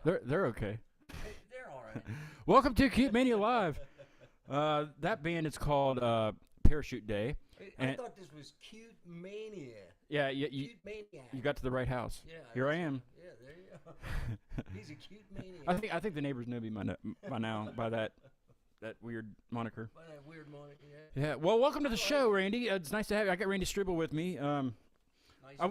They're okay. They're all right. Welcome to Cute Mania Live. That band is called Parachute Day. I thought this was Cute Mania. Yeah, Cute Maniac. you got to the right house. Yeah. Here I am. Yeah, there you go. He's a cute maniac. I think the neighbors know me by now by that weird moniker. By that weird moniker, yeah. Yeah. Well, welcome to the show, Randy. It's nice to have you. I got Randy Struble with me. Nice I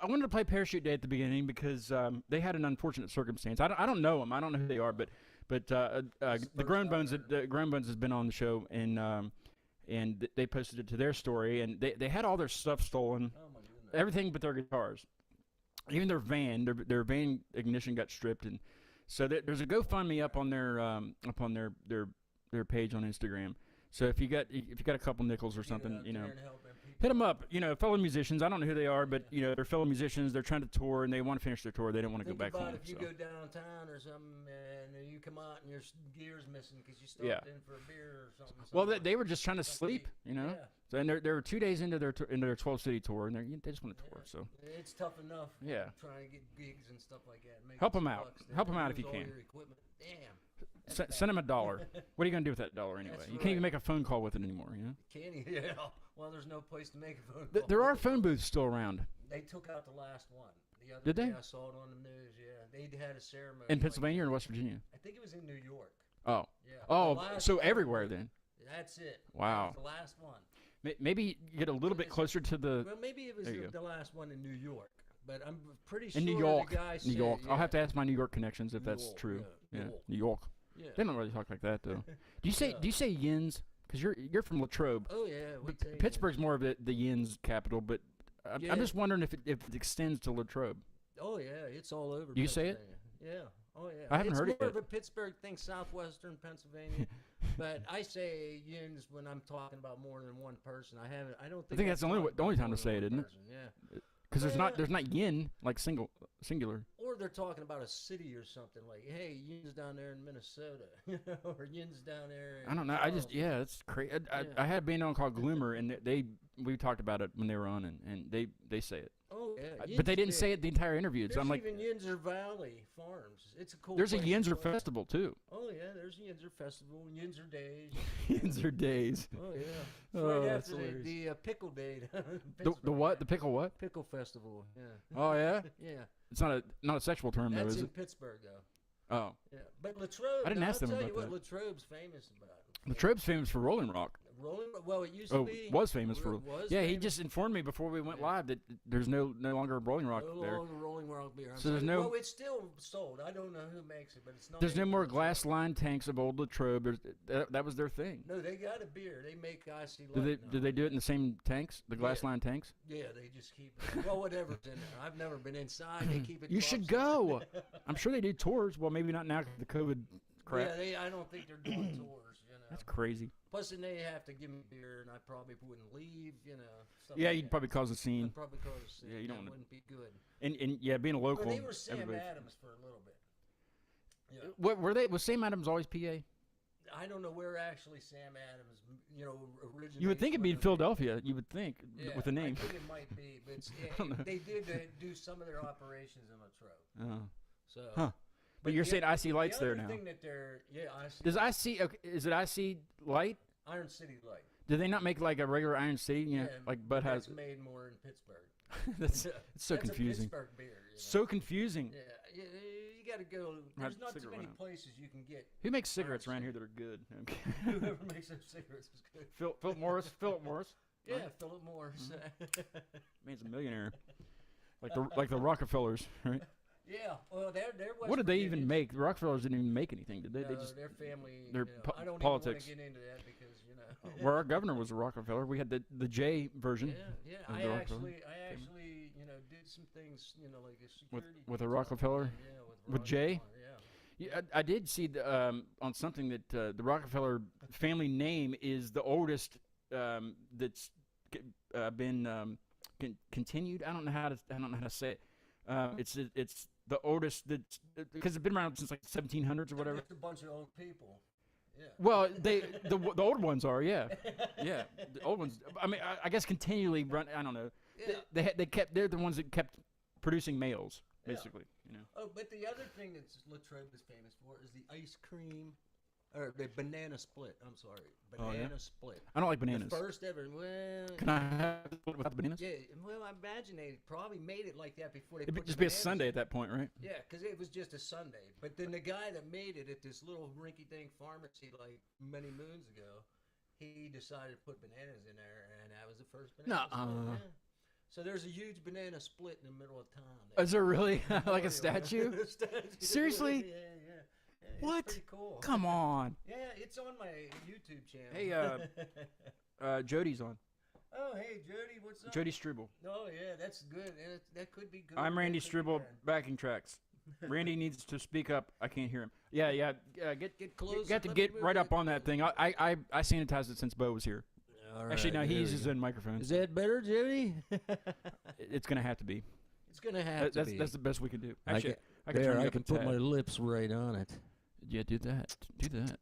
wanted to play Parachute Day at the beginning because they had an unfortunate circumstance. I don't know them. I don't know who they are, but the Grown Bones has been on the show and they posted it to their story, and they had all their stuff stolen, Oh my goodness. everything but their guitars, even their van ignition got stripped, and so there's a GoFundMe up on their page on Instagram. So if you got a couple nickels or something, hit them up. Fellow musicians. I don't know who they are, but they're fellow musicians. They're trying to tour and they want to finish their tour. They don't want to go back home. If you so. go downtown or something and you come out and your gear's missing because you stopped in for a beer or something. Well, they were just trying to sleep, Yeah. So, and they're 2 days into their 12 city tour, and they just want to tour. So it's tough enough. Yeah. Trying to get gigs and stuff like that. Help them out. Help them out if you can. Your equipment. Damn. Send them $1. What are you gonna do with that $1 anyway? That's You can't right. even make a phone call with it anymore. Can you? Yeah. Well, there's no place to make a phone call. There are phone booths still around. They took out the last one. The other Did they? day I saw it on the news. Yeah, they had a ceremony In Pennsylvania or West Virginia? I think it was in New York. Oh. Yeah. Oh, The last so one. everywhere then. That's it. Wow. That was the last one. Maybe get a little bit closer to the. Well, maybe it was There you the last one in New York, but I'm pretty sure In New York. the guy New said, York. Yeah, I'll have to ask my New York connections if New that's York, true. yeah, Yeah. New York. New York. Yeah. They don't really talk like that though. Do you say yins? Because you're from Latrobe. Oh yeah. We say Pittsburgh's more of the yins capital, but Yeah. I'm just wondering if it extends to Latrobe. Oh yeah, it's all over. Do you say it? Pennsylvania. Yeah. Oh yeah. I haven't heard it It's more yet. of a Pittsburgh thing, southwestern Pennsylvania. But I say yins when I'm talking about more than one person. I don't think. I think that's the only talked about time more to say than it, one isn't it? person, Yeah. Because there's not yin like singular. Or they're talking about a city or something like, hey, yins down there in Minnesota, or yins down there. I don't know. It's crazy. I had a band on called Gloomer, and we talked about it when they were on, and they say it. Oh yeah. But they Yinzer didn't say it the entire interview. So There's I'm like, even Yinzer Valley Farms. It's a cool. there's a place to Yinzer play. festival too. Oh yeah, there's Yinzer Festival, Yinzer Days. Yinzer days. Oh yeah. It's Oh, right that's after hilarious. the pickle day. The what? The pickle what? Pickle festival. Yeah. Oh yeah. Yeah. It's not a sexual term though, That's is in it? Pittsburgh though. Oh. Yeah. But Latrobe. I didn't now, ask them I'll tell about you what that. Latrobe's famous about. Latrobe's famous for Rolling Rock. Rolling. Well, it used to Oh, be. was famous for. It was Yeah, he famous. just informed me before we went Yeah. live that there's no longer a Rolling Rock No there. longer Rolling Rock beer. I'm So there's sorry. no- Well, it's still sold. I don't know who makes it, but it's not. There's no more anymore. glass-lined tanks of old Latrobe. That was their thing. No, they got a beer. They make icy Do light. they do it in the same tanks, the glass-lined tanks? Yeah, they just keep it. Well, whatever's in there. I've never been inside. They keep it. You should top go. secret. I'm sure they do tours. Well, maybe not now 'cause of the COVID crap. Yeah, I don't think they're doing tours. That's crazy. Plus, then they have to give me beer, and I probably wouldn't leave. Stuff Yeah, like you'd that. probably cause a scene. I'd probably cause a scene. Yeah, you don't That wanna- wouldn't be good. And yeah, being a local. Well, they were Sam everybody- Adams for a little bit. Yeah. What were they? Was Sam Adams always PA? I don't know where actually Sam Adams, originated. You would think it'd be in Philadelphia. You would think Yeah, with the name. I think it might be, but don't know. they did do some of their operations in Latrobe. Oh. So. Huh. But you're the saying oth- IC Light's the there other now. Thing that they're, IC. Does IC? Okay, is it IC Light? Iron City Light. Do they not make like a regular Iron City? Yeah, like Bud has. That's made more in Pittsburgh. It's so That's confusing. A Pittsburgh beer. So confusing. Yeah, you got to go. Have There's not too cigarette many now. places you can get. Who makes cigarettes Iron around here City. that are good? Okay. Whoever makes those cigarettes is good. Philip Morris. Philip Morris. Yeah, Philip Morris. Man's a millionaire. Like the Rockefellers, right? Yeah, well, they're West What did they even Virginians. make? The Rockefellers didn't even make anything, did they? No, They just. their family. their I don't politics. even want to get into that because Well, our governor was a Rockefeller. We had the J version Yeah. of I the actually, Rockefeller. did some things, like a security. with a detail. Rockefeller? Yeah, With Jay? Rockefeller, Yeah. Yeah, I did see on something that the Rockefeller family name is the oldest that's been continued. I don't know how to say it. It's the oldest that's because it's been around since like 1700s or They're whatever. just a bunch of old people. Yeah. Well, the old ones are, yeah, yeah. The old ones. I mean, I guess continually run. I don't know. Yeah. They're the ones that kept producing males, basically. You know. Oh, but the other thing that Latrobe is famous for is the ice cream, or the banana split. I'm sorry, banana split. I don't like bananas. The first ever. Well, Can I have it without the bananas? yeah. Well, I imagine they probably made it like that before they It'd put just the be a bananas Sunday in. at that point, right? Yeah, because it was just a Sunday. But then the guy that made it at this little rinky-dink pharmacy like many moons ago, he decided to put bananas in there, and that was the first banana split. Yeah. So there's a huge banana split in the middle of town. Is there really? Like a statue? Seriously? Yeah. What? It's pretty cool. Come on. Yeah, it's on my YouTube channel. Hey, Jody's on. Oh, hey, Jody, what's up? Jody Struble. Oh, yeah, that's good. That could be good. I'm Randy That could be Struble, bad. backing tracks. Randy needs to speak up. I can't hear him. Yeah. Get close. Got to Let me get move right it. up on that thing. I sanitized it since Bo was here. All Actually, no, right, he there uses we his go. own microphone. Is that better, Jody? It's gonna have to be. It's gonna have to be. That's the best we can do. I Actually, can- I can There, turn you I up can a put tad. my lips right on it. Yeah, do that. Do that.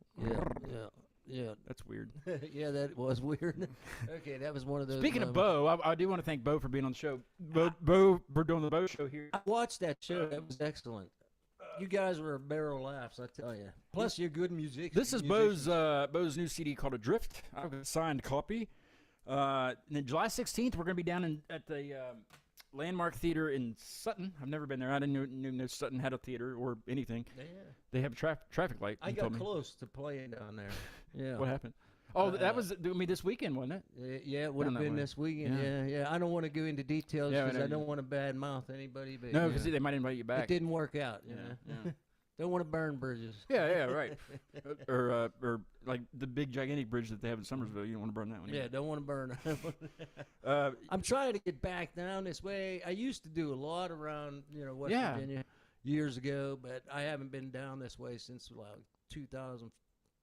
Yeah. That's weird. Yeah, that was weird. Okay, that was one of those. Speaking of moments. Bo, I do want to thank Bo for being on the show. Bo for doing the Bo show here. I watched that show. That was excellent. You guys were a barrel of laughs, I tell you. Plus, you're good music. This is Bo's new CD called Adrift. I have a signed copy. And then July 16th, we're going to be down at the Landmark Theater in Sutton. I've never been there. I didn't know Sutton had a theater or anything. Yeah. They have a traffic light. I he got told me. close to playing down there. Yeah. What happened? Oh, that was this weekend, wasn't it? Yeah, it would have Down that been way. this weekend. Yeah. I don't want to go into details Yeah, because no, I don't want to badmouth anybody. But No, because they might invite you it back. didn't work out. You Yeah, know? Don't want to burn bridges. yeah, right. or like the big gigantic bridge that they have in Somersville. You don't want to burn that one. Yeah, either. don't want to burn. Uh, I'm trying to get back down this way. I used to do a lot around, West Yeah. Virginia years ago, but I haven't been down this way since like 2000,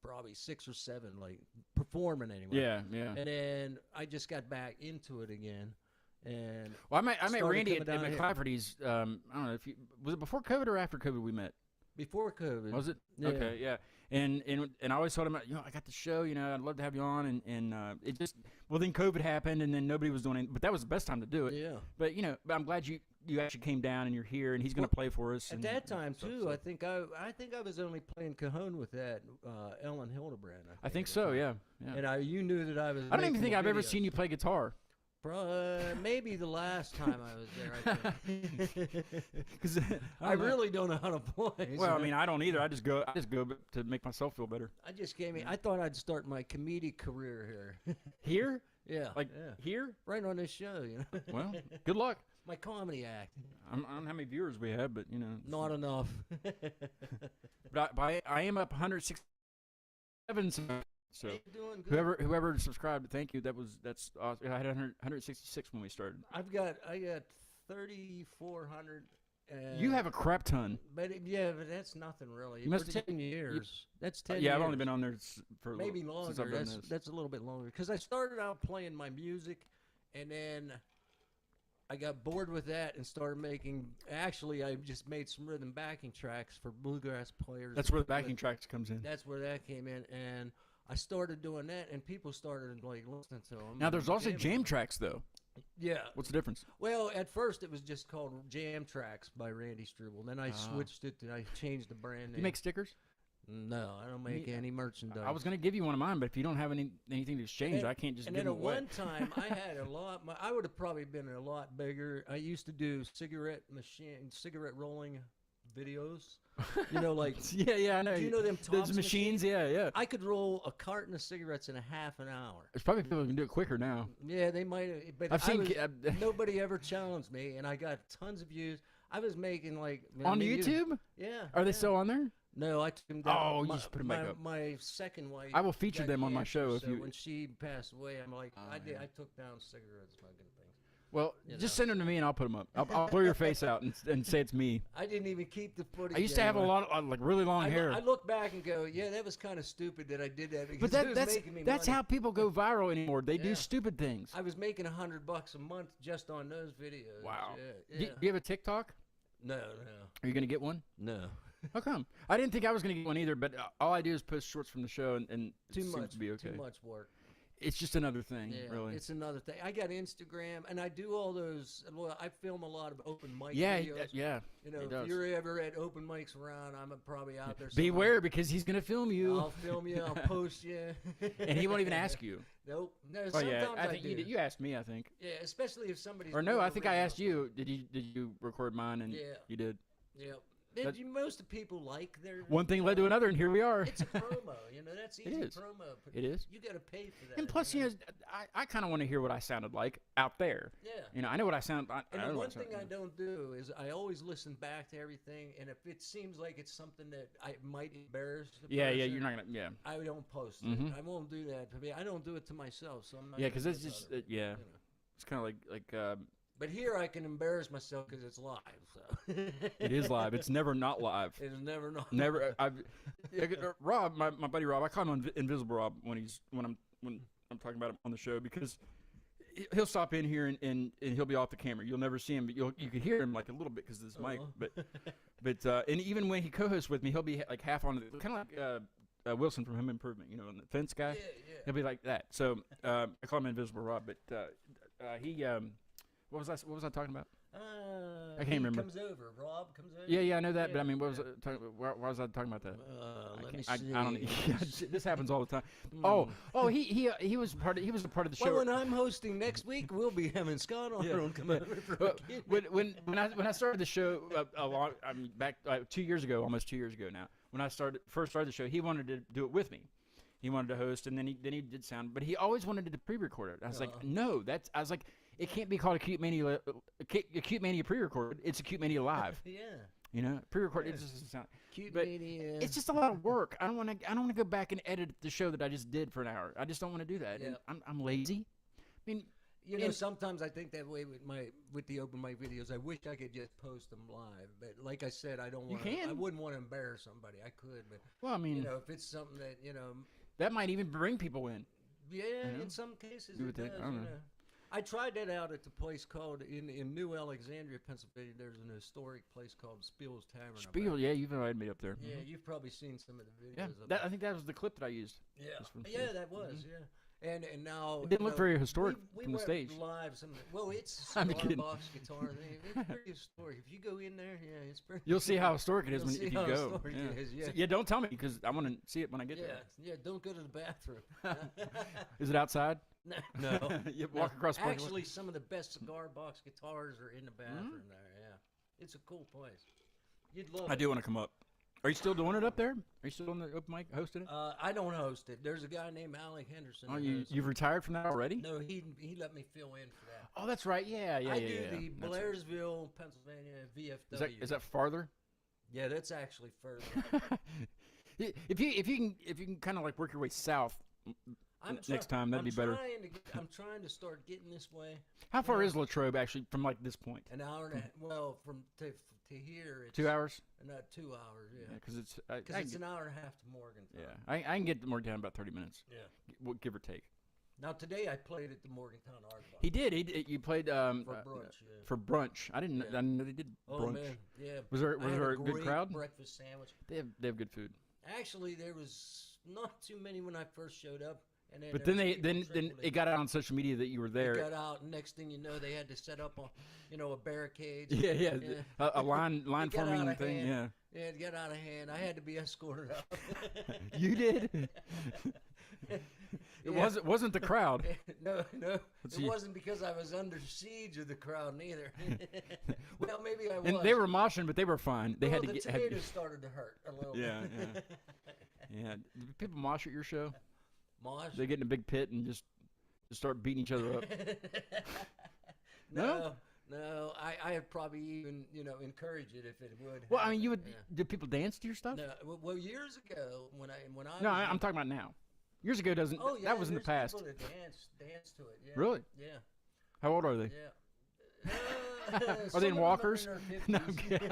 probably 6 or 7, like performing anyway. yeah. And then I just got back into it again. And Well, I met started Randy at coming down here. McClafferty's. I don't know if was it before COVID or after COVID we met. before COVID, Was it? Yeah. Okay, yeah. And I always told him, I got the show, I'd love to have you on, and it just then COVID happened, and then nobody was doing it, but that was the best time to do it. Yeah. But but I'm glad you actually came down and you're here, and he's going to play for us. At and that time stuff, too, so. I think I was only playing cajon with that Ellen Hildebrand. I think at the so, time. yeah. And you knew that I was. I don't even making think the I've ever videos. seen you play guitar. Maybe the last time I was there. I think. 'Cause I really don't know how to play. Well, so I mean, I don't either. I just go to make myself feel better. I just came in. I thought I'd start my comedic career here. Here, Yeah, like yeah. here. Right on this show, Well, good luck. my comedy act. I don't know how many viewers we have, but Not enough. But I am up 167. So Hey, you're doing good. whoever subscribed, thank you. That's awesome. I had 166 when we started. I got 3,400. You have a crap ton. But but that's nothing really. You must For have- 10 years. That's 10 years. Yeah, I've only been on there for a maybe little, since longer. I've done this. That's a little bit longer because I started out playing my music, and then I got bored with that and started making. Actually, I just made some rhythm backing tracks for bluegrass players. That's where the backing tracks comes in. That's where that came in, and I started doing that, and people started like listening to them. Now there's also jam tracks though. Yeah. What's the difference? Well, at first it was just called Jam Tracks by Randy Struble. Then I Ah. switched it. I changed the brand name. You make stickers? No, I don't make Me- any merchandise. I was gonna give you one of mine, but if you don't have anything to exchange, And- I can't just And give then them at away. one time, I had a lot. I would have probably been a lot bigger. I used to do cigarette rolling videos. Like yeah, I know. do you know them Those Tops machines? Yeah. I could roll a carton of cigarettes in a half an hour. There's probably people who can do it quicker now. Yeah, they might. But I've seen nobody ever challenged me, and I got tons of views. I was making like on YouTube. Yeah. Are they yeah. still on there? No, I took them down. Oh, you my, just put 'em my, back up. My second wife. I will feature got them on my cancer, show if so you. when she passed away, I'm like, Oh, I did. yeah. I took down cigarette smoking things. Well, you just know. send them to me and I'll put them up. I'll blur your face out and say it's me. I didn't even keep the footage. I used to have a anyway. lot of like really long hair. I look back and go, yeah, that was kind of stupid that I did that because But it was that's making me that's money. how people go viral anymore. They Yeah. do stupid things. I was making $100 a month just on those videos. Wow. Yeah. Do you have a TikTok? No. Are you gonna get one? No. How come? I didn't think I was gonna get one either. But all I do is post shorts from the show, and it Too seems much. to be okay. Too much work. it's just another thing, Yeah, really. it's another thing. I got Instagram, and I do all those. Well, I film a lot of open mic Yeah, videos. yeah. You know, he if does. you're ever at open mics around, I'm probably out there. Beware, because he's gonna film you, I'll film you. I'll post you. and he won't even ask you. Nope. No, Oh sometimes yeah, I I think do. you asked me. I think. Yeah, especially if somebody's. Or no, doing I a think I radio asked you. Did you record mine? And Yeah. you did. Yeah. That- Most of people like their. One thing led to another, and here we are. It's a promo, you know. That's easy is. promo. But It is. You got to pay for that. And plus, you know, I kind of want to hear what I sounded like out there. Yeah. You know, I know what I sound. I And know the what one I sound thing I like. don't do is I always listen back to everything, and if it seems like it's something that I might embarrass the Yeah, person, you're not gonna. Yeah, I don't post Mhm. it. I won't do that. I don't do it to myself, so I'm not. yeah, gonna because do it's it to just other yeah, people, you know. it's kind of like But here I can embarrass myself because it's live. So it is live. It's never not live. It's never not. Never. Rob, my buddy Rob, I call him Invisible Rob when I'm talking about him on the show, because he'll stop in here and he'll be off the camera. You'll never see him, but you could hear him like a little bit because of this mic. But and even when he co-hosts with me, he'll be like half on the, kind of like Wilson from Home Improvement, you know, the fence guy. Yeah. He'll be like that. So I call him Invisible Rob, but he what was I talking about? I can't remember. Comes over. Rob comes over. Yeah, I know that, but I Yeah, mean, what was I talking about? Why was I talking about that? Let me I see. don't. This happens all the time. Oh, he was part of. He was a part of the show. Well, when I'm hosting next week, we'll be having Scott on. Yeah. Come over for a kid. when I started the show back 2 years ago, almost 2 years ago now. When I first started the show, he wanted to do it with me. He wanted to host, and then he did sound, but he always wanted to pre-record it. I was like, no, I was like, it can't be called Acute Mania pre-recorded. It's Acute Mania live. Yeah. You know, pre-recorded. Yeah. It just doesn't sound. Cute But Mania. It's just a lot of work. I don't want to go back and edit the show that I just did for an hour. I just don't want to do that. Yeah. And I'm lazy. I mean, You know, sometimes I think that way with the open mic videos. I wish I could just post them live, but like I said, I don't want. can. I wouldn't want to embarrass somebody. I could, but well, I mean, you know, if it's something that that might even bring people in. yeah, You know? in some cases You it would think. does. I don't know. I tried that out at the place called in New Alexandria, Pennsylvania. There's an historic place called Spiel's Tavern. up Spiel, there. yeah, you've invited me up there. Yeah, you've probably seen some of the videos. Yeah, of I think that was the clip that I used. Yeah, was from yeah, Spiel's. that was yeah. And now It didn't look very historic we from the went stage. live some. Well, it's a I'm cigar kidding. box guitar thing. It's pretty historic. If you go in there, yeah, it's pretty. You'll see how historic it is You'll when see if you how go. historic it is, yeah. So, yeah, don't tell me because I want to see it when I get Yeah, there. yeah. Don't go to the bathroom. Is it outside? No. You walk across the parking lot? Actually, some of the best cigar box guitars are in the bathroom there. Yeah, it's a cool place. You'd love I it. do want to come up. Are you still doing it up there? Are you still doing the open mic, hosting it? I don't host it. There's a guy named Alec Henderson. Oh, that hosts you've it. retired from that already? No, he let me fill in for that. Oh, that's right. Yeah. I do yeah. the That's- Blairsville, Pennsylvania VFW. Is that farther? Yeah, that's actually further. if you can kind of like work your way south next time, that'd be better. I'm trying to start getting this way. How far is Latrobe actually from like this point? An hour and a well from to here. It's 2 hours? Not 2 hours. Yeah. Because it's Because it's an hour and a half to Morgantown. yeah. I can get to Morgantown in about 30 minutes. Yeah. Give or take. Now today I played at the Morgantown Art Bar. He did. You played for brunch. Yeah. for brunch. I didn't know they did Oh brunch. man, yeah. Was there I had a good great crowd? breakfast sandwich. They have good food. Actually, there was not too many when I first showed up. And But there then was people then trickling. it got out on social media that you were It there. got out, and next thing you know, they had to set up a barricade. Yeah. A line It got out forming of thing. hand. Yeah. Yeah, it got out of hand. I had to be escorted out. You did. It Yeah. wasn't the crowd. No, Let's it see. wasn't because I was under siege of the crowd neither. Well, maybe I was. And they were moshing, but they were fine. They well, had to the get. tomatoes started to hurt a little Yeah, bit. Yeah. Do people mosh at your show? Mosh? They get in a big pit and just start beating each other up. No, I would probably even encourage it if it would. Well, I mean, happen, you would. yeah. Do people dance to your stuff? No, well, years ago when I No, was I'm talking about now. Years ago doesn't. Oh yeah, that was in the there's past. people that dance to it. Yeah. Really? Yeah. How old are they? Yeah. Are Some they in of them walkers? are in No, their I'm 50s. kidding.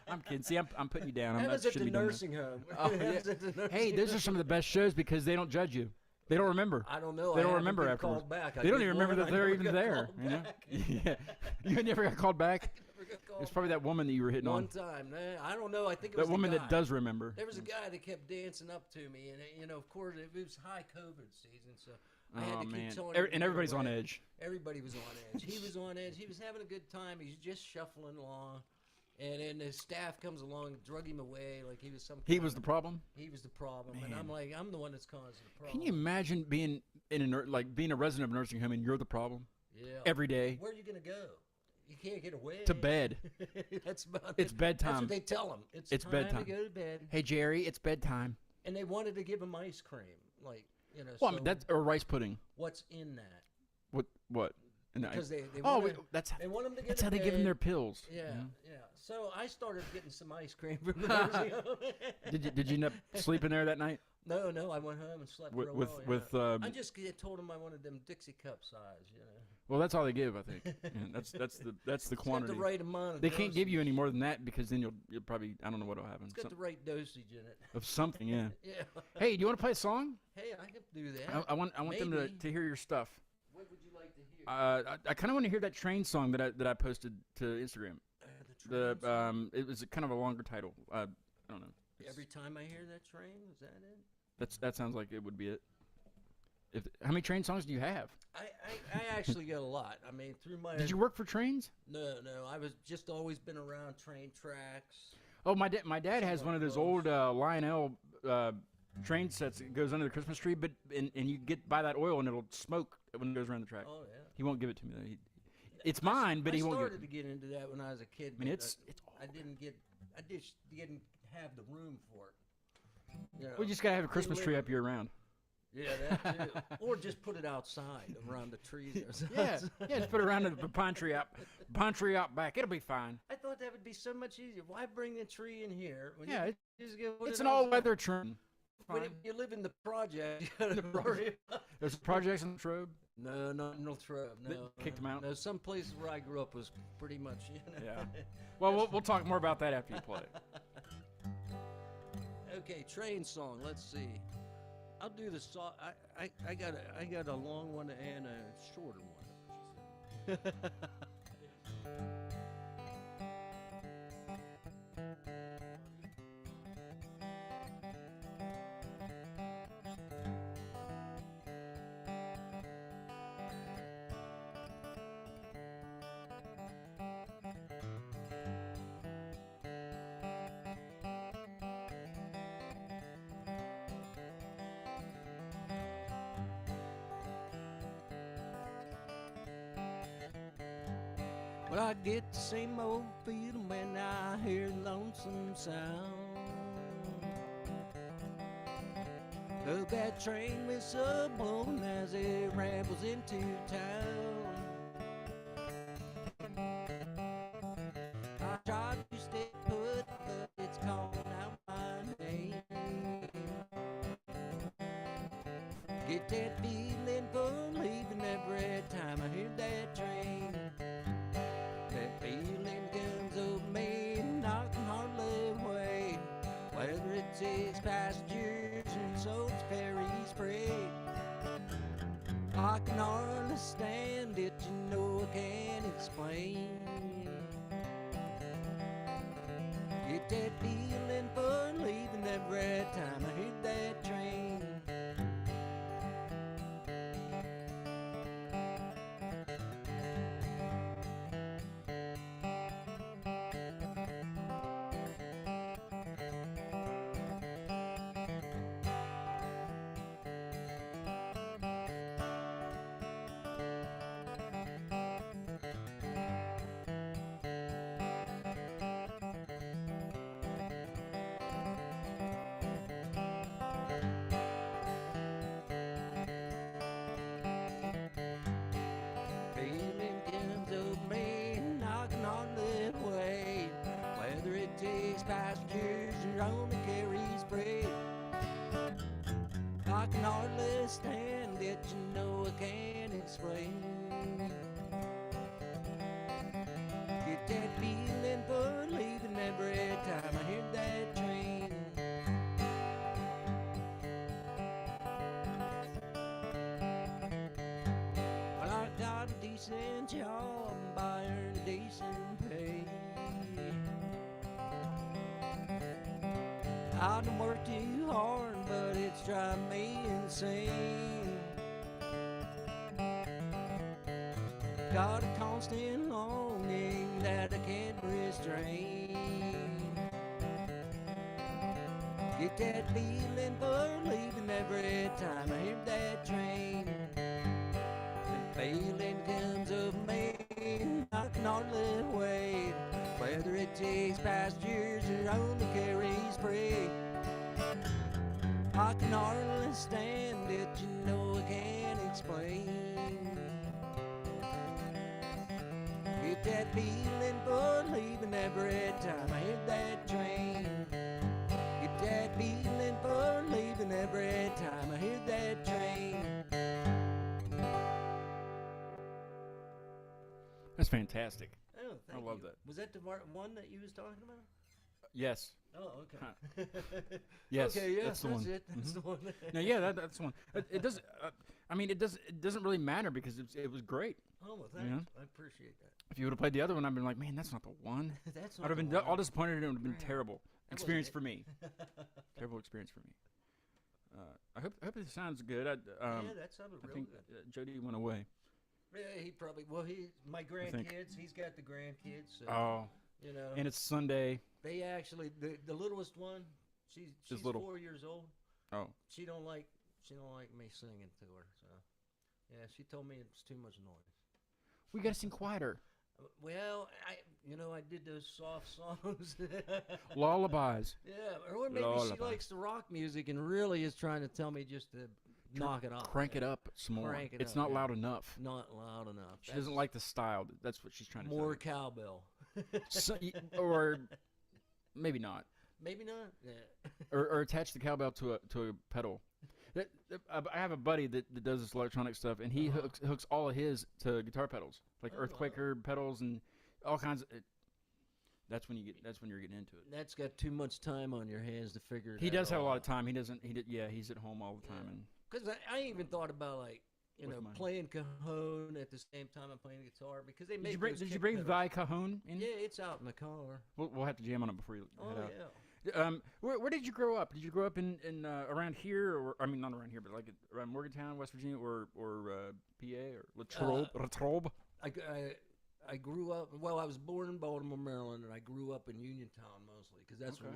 I'm kidding. See, I'm putting you down. That was at the shouldn't be doing that. nursing home. Oh, That yeah. was at the Hey, nursing those are some of the best shows because they don't judge you. They don't remember. I don't know. They I don't haven't remember been afterwards. called back. I They don't did even one remember and that I they're never even got there. called You know? back. Yeah. You never got called back. Never got called It's probably that woman that you were hitting one on. time. I don't know. I think it was That woman the that guy. does remember. There was a guy that kept dancing up to me, and of course, it was high COVID season, so I had Oh to keep man, telling him to and get everybody's on away. edge. Everybody was on edge. He was on edge. He was having a good time. He's just shuffling along. And then the staff comes along and drug him away like he was some He kind was of- the problem. He was the problem. And Man. I'm like, I'm the one that's causing the problem. Can you imagine being being a resident of a nursing home and you're the problem Yeah. every day? Where are you going to go? You can't get away. To bed. That's about It's it. bedtime. That's what they tell him. It's time bedtime. to go to bed. Hey Jerry, it's bedtime. And they wanted to give him ice cream. Like, you know, Well, so I mean, that's or rice pudding. what's in that? What? And Because they oh, want that's they want him to get that's to how they give them bed. their pills. Yeah, you know? yeah. So I started getting some ice cream from the nursing home. Did you end up sleeping there that night No, I went home and slept with real with, well. Yeah. with I just told him I wanted them Dixie cup size. You know, well, that's all they give, I think. Yeah, that's the it's quantity. got the right amount. Of They can't give you dosage. any more than that because then you'll probably I don't know what'll happen. It's got the right dosage in it. Of something, yeah. Yeah. Hey, do you want to play a song? Hey, I can do that. I want them Maybe. to hear your stuff. What would you like to hear? I kind of want to hear that train song that I posted to Instagram. The train song? It was kind of a longer title. I don't know. Every time I hear that train, is that it? That sounds like it would be it. How many train songs do you have? I actually got a lot. I mean, through my Did you work for trains? No. I was just always been around train tracks. Oh, my dad has one of those old Lionel train sets that goes under the Christmas tree, but and you get by that oil and it'll smoke when it goes around the track. Oh yeah. He won't give it to me though. It's mine, but he won't give it. I started to get into that when I was a kid. I mean, but it's I just didn't have the room for it. You know, we just gotta have a Christmas tree live- up year round. Yeah, that too. Or just put it outside around the trees. Or something. Yeah, just put it around the pine tree out back. It'll be fine. I thought that would be so much easier. Why bring the tree in here? When Yeah, you just go put it's it an outside? all-weather train. When Fine. you live in the project, you gotta worry about. There's projects in the Trobe. No, not in Latrobe. No, Kicked 'em out? No, some places where I grew up was pretty much. You know. Yeah. Well, we'll talk more about that after you play. Okay, train song. Let's see. I'll do the song. I got a long one and a shorter one. Well, I get the same old feeling when I hear lonesome sound of that train whistle blowing as it rambles into town. I try to stay put, but it's calling out my name. Get that feeling for leaving every time I hear that train. That feeling comes over me, knocking hardly away. Whether it takes passengers and so it's ferries freight, I can understand it, you know I can't explain. Get that feeling for leaving every time I hear that train. Feeling comes over me, knocking on the way. Whether it takes passengers or only carries freight, I can hardly stand it, you know I can't explain. Get that feeling for leaving every time I hear that train. Well, I got a decent job and I earn a decent pay. I don't work too hard, but it's driving me insane. got a constant longing that I can't restrain. Get that feeling for leaving every time I hear that train. The feeling comes of me, knocking on the way. Whether it takes passengers or only carries freight, I can hardly stand it, you know I can't explain. Get that feeling for leaving every time I hit that train. Get that feeling for leaving every time I hit that train. That's fantastic. Oh, thank I love you. that. Was that the one that you was talking about? Yes. Oh, okay. Yes. Okay, yeah, that's the one. it. That's the one. No, yeah, that's the one. It doesn't. I mean, it doesn't really matter because it was great. Oh, well, thanks. Yeah. I appreciate that. If you would have played the other one, I'd been like, man, that's not the one. That's I'd not have the been one. all disappointed. It would have been Right. terrible That experience wasn't for me. Terrible experience for me. I hope it sounds good. Yeah, that sounded I real think good. Jody went away. Yeah, he probably. Well, my think. grandkids. He's got the grandkids. So, Oh, you know, and it's Sunday. they actually the littlest one. She's little. 4 years old. Oh, She don't like me singing to her. So, yeah, she told me it's too much noise. we gotta sing quieter. Well, I did those soft songs. Lullabies. Yeah, or maybe she Lullaby. likes the rock music and really is trying to tell me just to knock it off. Crank it up some more. Crank it It's up, not yeah. loud enough. Not loud enough. She doesn't like the style. That's what she's trying to more tell cowbell. you. Or maybe not. Maybe not. Yeah. Or attach the cowbell to a pedal. I have a buddy that does this electronic stuff, and he hooks all of his to guitar pedals, like Earthquaker pedals and all kinds of. That's when you're getting into it. That's got too much time on your hands to figure it out. He does have a lot of time. He doesn't. He's at home all the time, and Because I even thought about With mine. playing cajon at the same time I'm playing guitar because they make. did you bring thy cajon in? Yeah, it's out in the car. We'll have to jam on it before you Oh head out. yeah. Where did you grow up? Did you grow up in around here, or I mean not around here, but like around Morgantown, West Virginia, or PA or Latrobe? I grew up. Well, I was born in Baltimore, Maryland, and I grew up in Uniontown mostly because that's where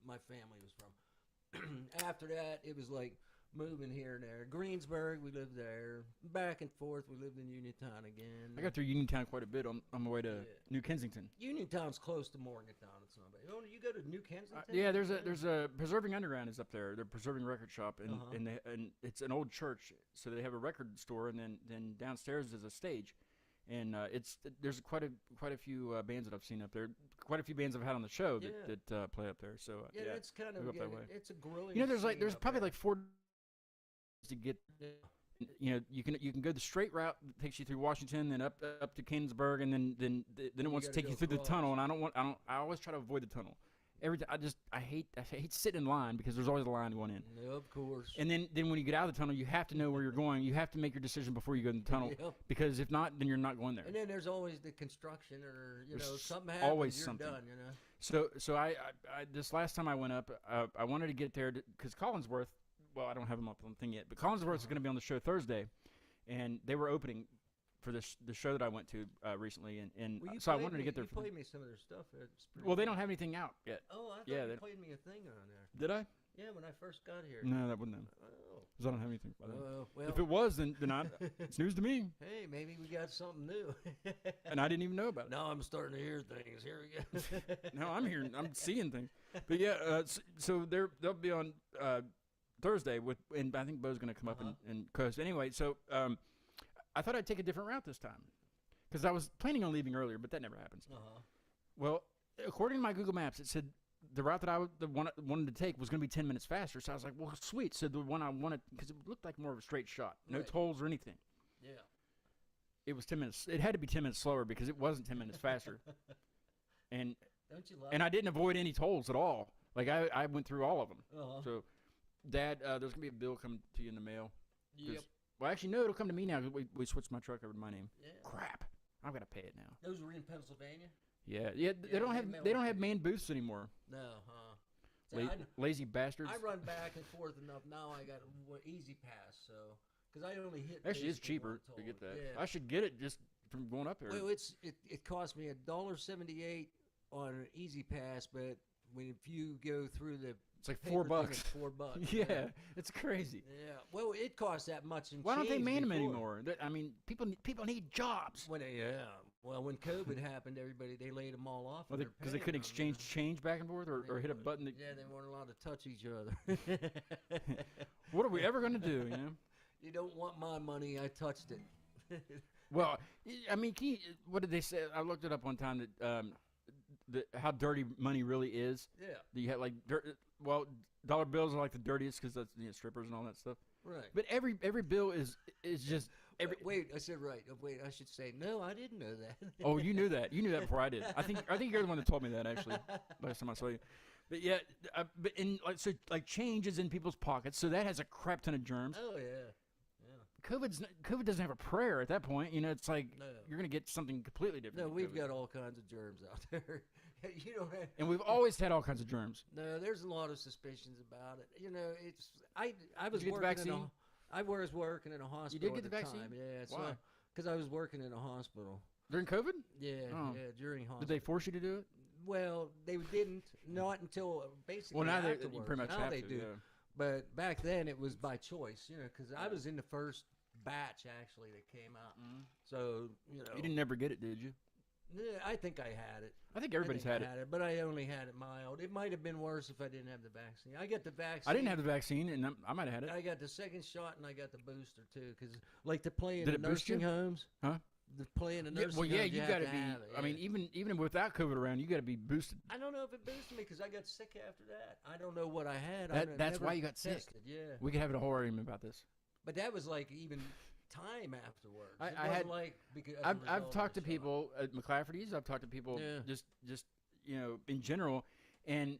my family was from. After that, it was like moving here and there. Greensburg, we lived there. Back and forth, we lived in Uniontown again. I got through Uniontown quite a bit on my way to New Kensington. Uniontown's close to Morgantown. It's not bad. Oh, you go to New Kensington? Yeah, there's a Preserving Underground is up there. They're Preserving Record Shop, and and it's an old church, so they have a record store, and then downstairs is a stage, and there's quite a few bands that I've seen up there. Quite a few bands I've had on the show that play up there. So yeah, that's kind of that way. it's a growing. There's scene probably up like 4 to get. You can go the straight route that takes you through Washington, then up to Canonsburg, and then it wants to take you through the tunnel. And I always try to avoid the tunnel. Every time I hate sitting in line because there's always a line going in. Yeah, of course. And then when you get out of the tunnel, you have to know where you're going. You have to make your decision before you go in the tunnel because if not, then you're not going there. And then there's always the construction or There's something happens. always you're something. done. So I this last time I went up, I wanted to get there because Collinsworth. Well, I don't have them up on the thing yet, but Collinsworth is going to be on the show Thursday, and they were opening for the show that I went to recently, and so I wanted to get there. You played me some of their stuff. Well, they don't have anything out yet. Oh, I thought you played me a thing on there. Did I? Yeah, when I first got here. No, that wouldn't have. Oh. Because I don't have anything. By then. Well, if it was, then it's news to me. Hey, maybe we got something new. And I didn't even know about it. Now I'm starting to hear things. Here we go. No, I'm hearing. I'm seeing things. But yeah, so they'll be on Thursday and I think Bo's going to come up and coast. Anyway, so I thought I'd take a different route this time because I was planning on leaving earlier, but that never happens. Well, according to my Google Maps, it said the route that I wanted to take was going to be 10 minutes faster. So I was like, well, sweet. So the one I wanted, because it looked like more of a straight shot, no tolls or anything. Yeah. It was 10 minutes. It had to be 10 minutes slower because it wasn't 10 minutes faster. And don't you love I didn't avoid any tolls at all. Like I went through all of them. So, Dad, there's going to be a bill coming to you in the mail. Yep. Well, actually, no, it'll come to me now. We switched my truck over to my name. Yeah. Crap. I've got to pay it now. Those were in Pennsylvania? Yeah. They don't have main booths anymore. No, huh? Lazy bastards. I run back and forth enough. Now I got Easy Pass, so because I only hit. Actually, it's cheaper to get that. Yeah. I should get it just from going up there. Well, it cost me $1.78 on an Easy Pass, but if you go through the It's like paper $4. thing, it's $4. Yeah, it's crazy. Yeah. Well, it costs that much. Why don't they man them before. anymore? I mean, people need jobs. Well, when COVID happened, they laid them all off. Because they couldn't exchange change back and forth or hit a button. They weren't allowed to touch each other. What are we ever going to do, you know? You don't want my money. I touched it. Well, I mean, what did they say? I looked it up one time that how dirty money really is. Yeah. You had like dollar bills are like the dirtiest because that's strippers and all that stuff. Right. But every bill is just every. Wait, I said right. Wait, I should say no. I didn't know that. Oh, you knew that. You knew that before I did. I think you're the one that told me that actually. Last time I saw you. But yeah, but change is in people's pockets, so that has a crap ton of germs. Oh yeah. COVID doesn't have a prayer at that point. You know, it's like you're gonna get something completely different. No, we've got all kinds of germs out there. You don't have. And we've always had all kinds of germs. No, there's a lot of suspicions about it. You know, I was Did you get the vaccine? I was working in a hospital. You did get at the vaccine? Time. Yeah. Why? Because I was working in a hospital. During COVID? Yeah. Oh. Yeah. During hospital. Did they force you to do it? Well, they didn't. Not until basically. Well, now afterwards. they pretty much now have they to. do. Yeah. But back then it was by choice. You know, because I was in the first batch actually that came out. Mm-hmm. So you know. You didn't never get it, did you? Yeah, I think I had it. I think everybody's had it. But I only had it mild. It might have been worse if I didn't have the vaccine. I got the vaccine. I didn't have the vaccine, and I might have had it. I got the second shot, and I got the booster too. Because like to play in Did the it boost you? nursing homes, Huh? The play in the nursing well, yeah, homes, you got to be. have it. I mean, even without COVID around, you got to be boosted. I don't know if it boosted me because I got sick after that. I don't know what I had. That's why you got sick. Yeah. We could have a whole argument about this. But that was like even time afterwards. I had like I've talked to people at McClafferty's. I've talked to people just in general, and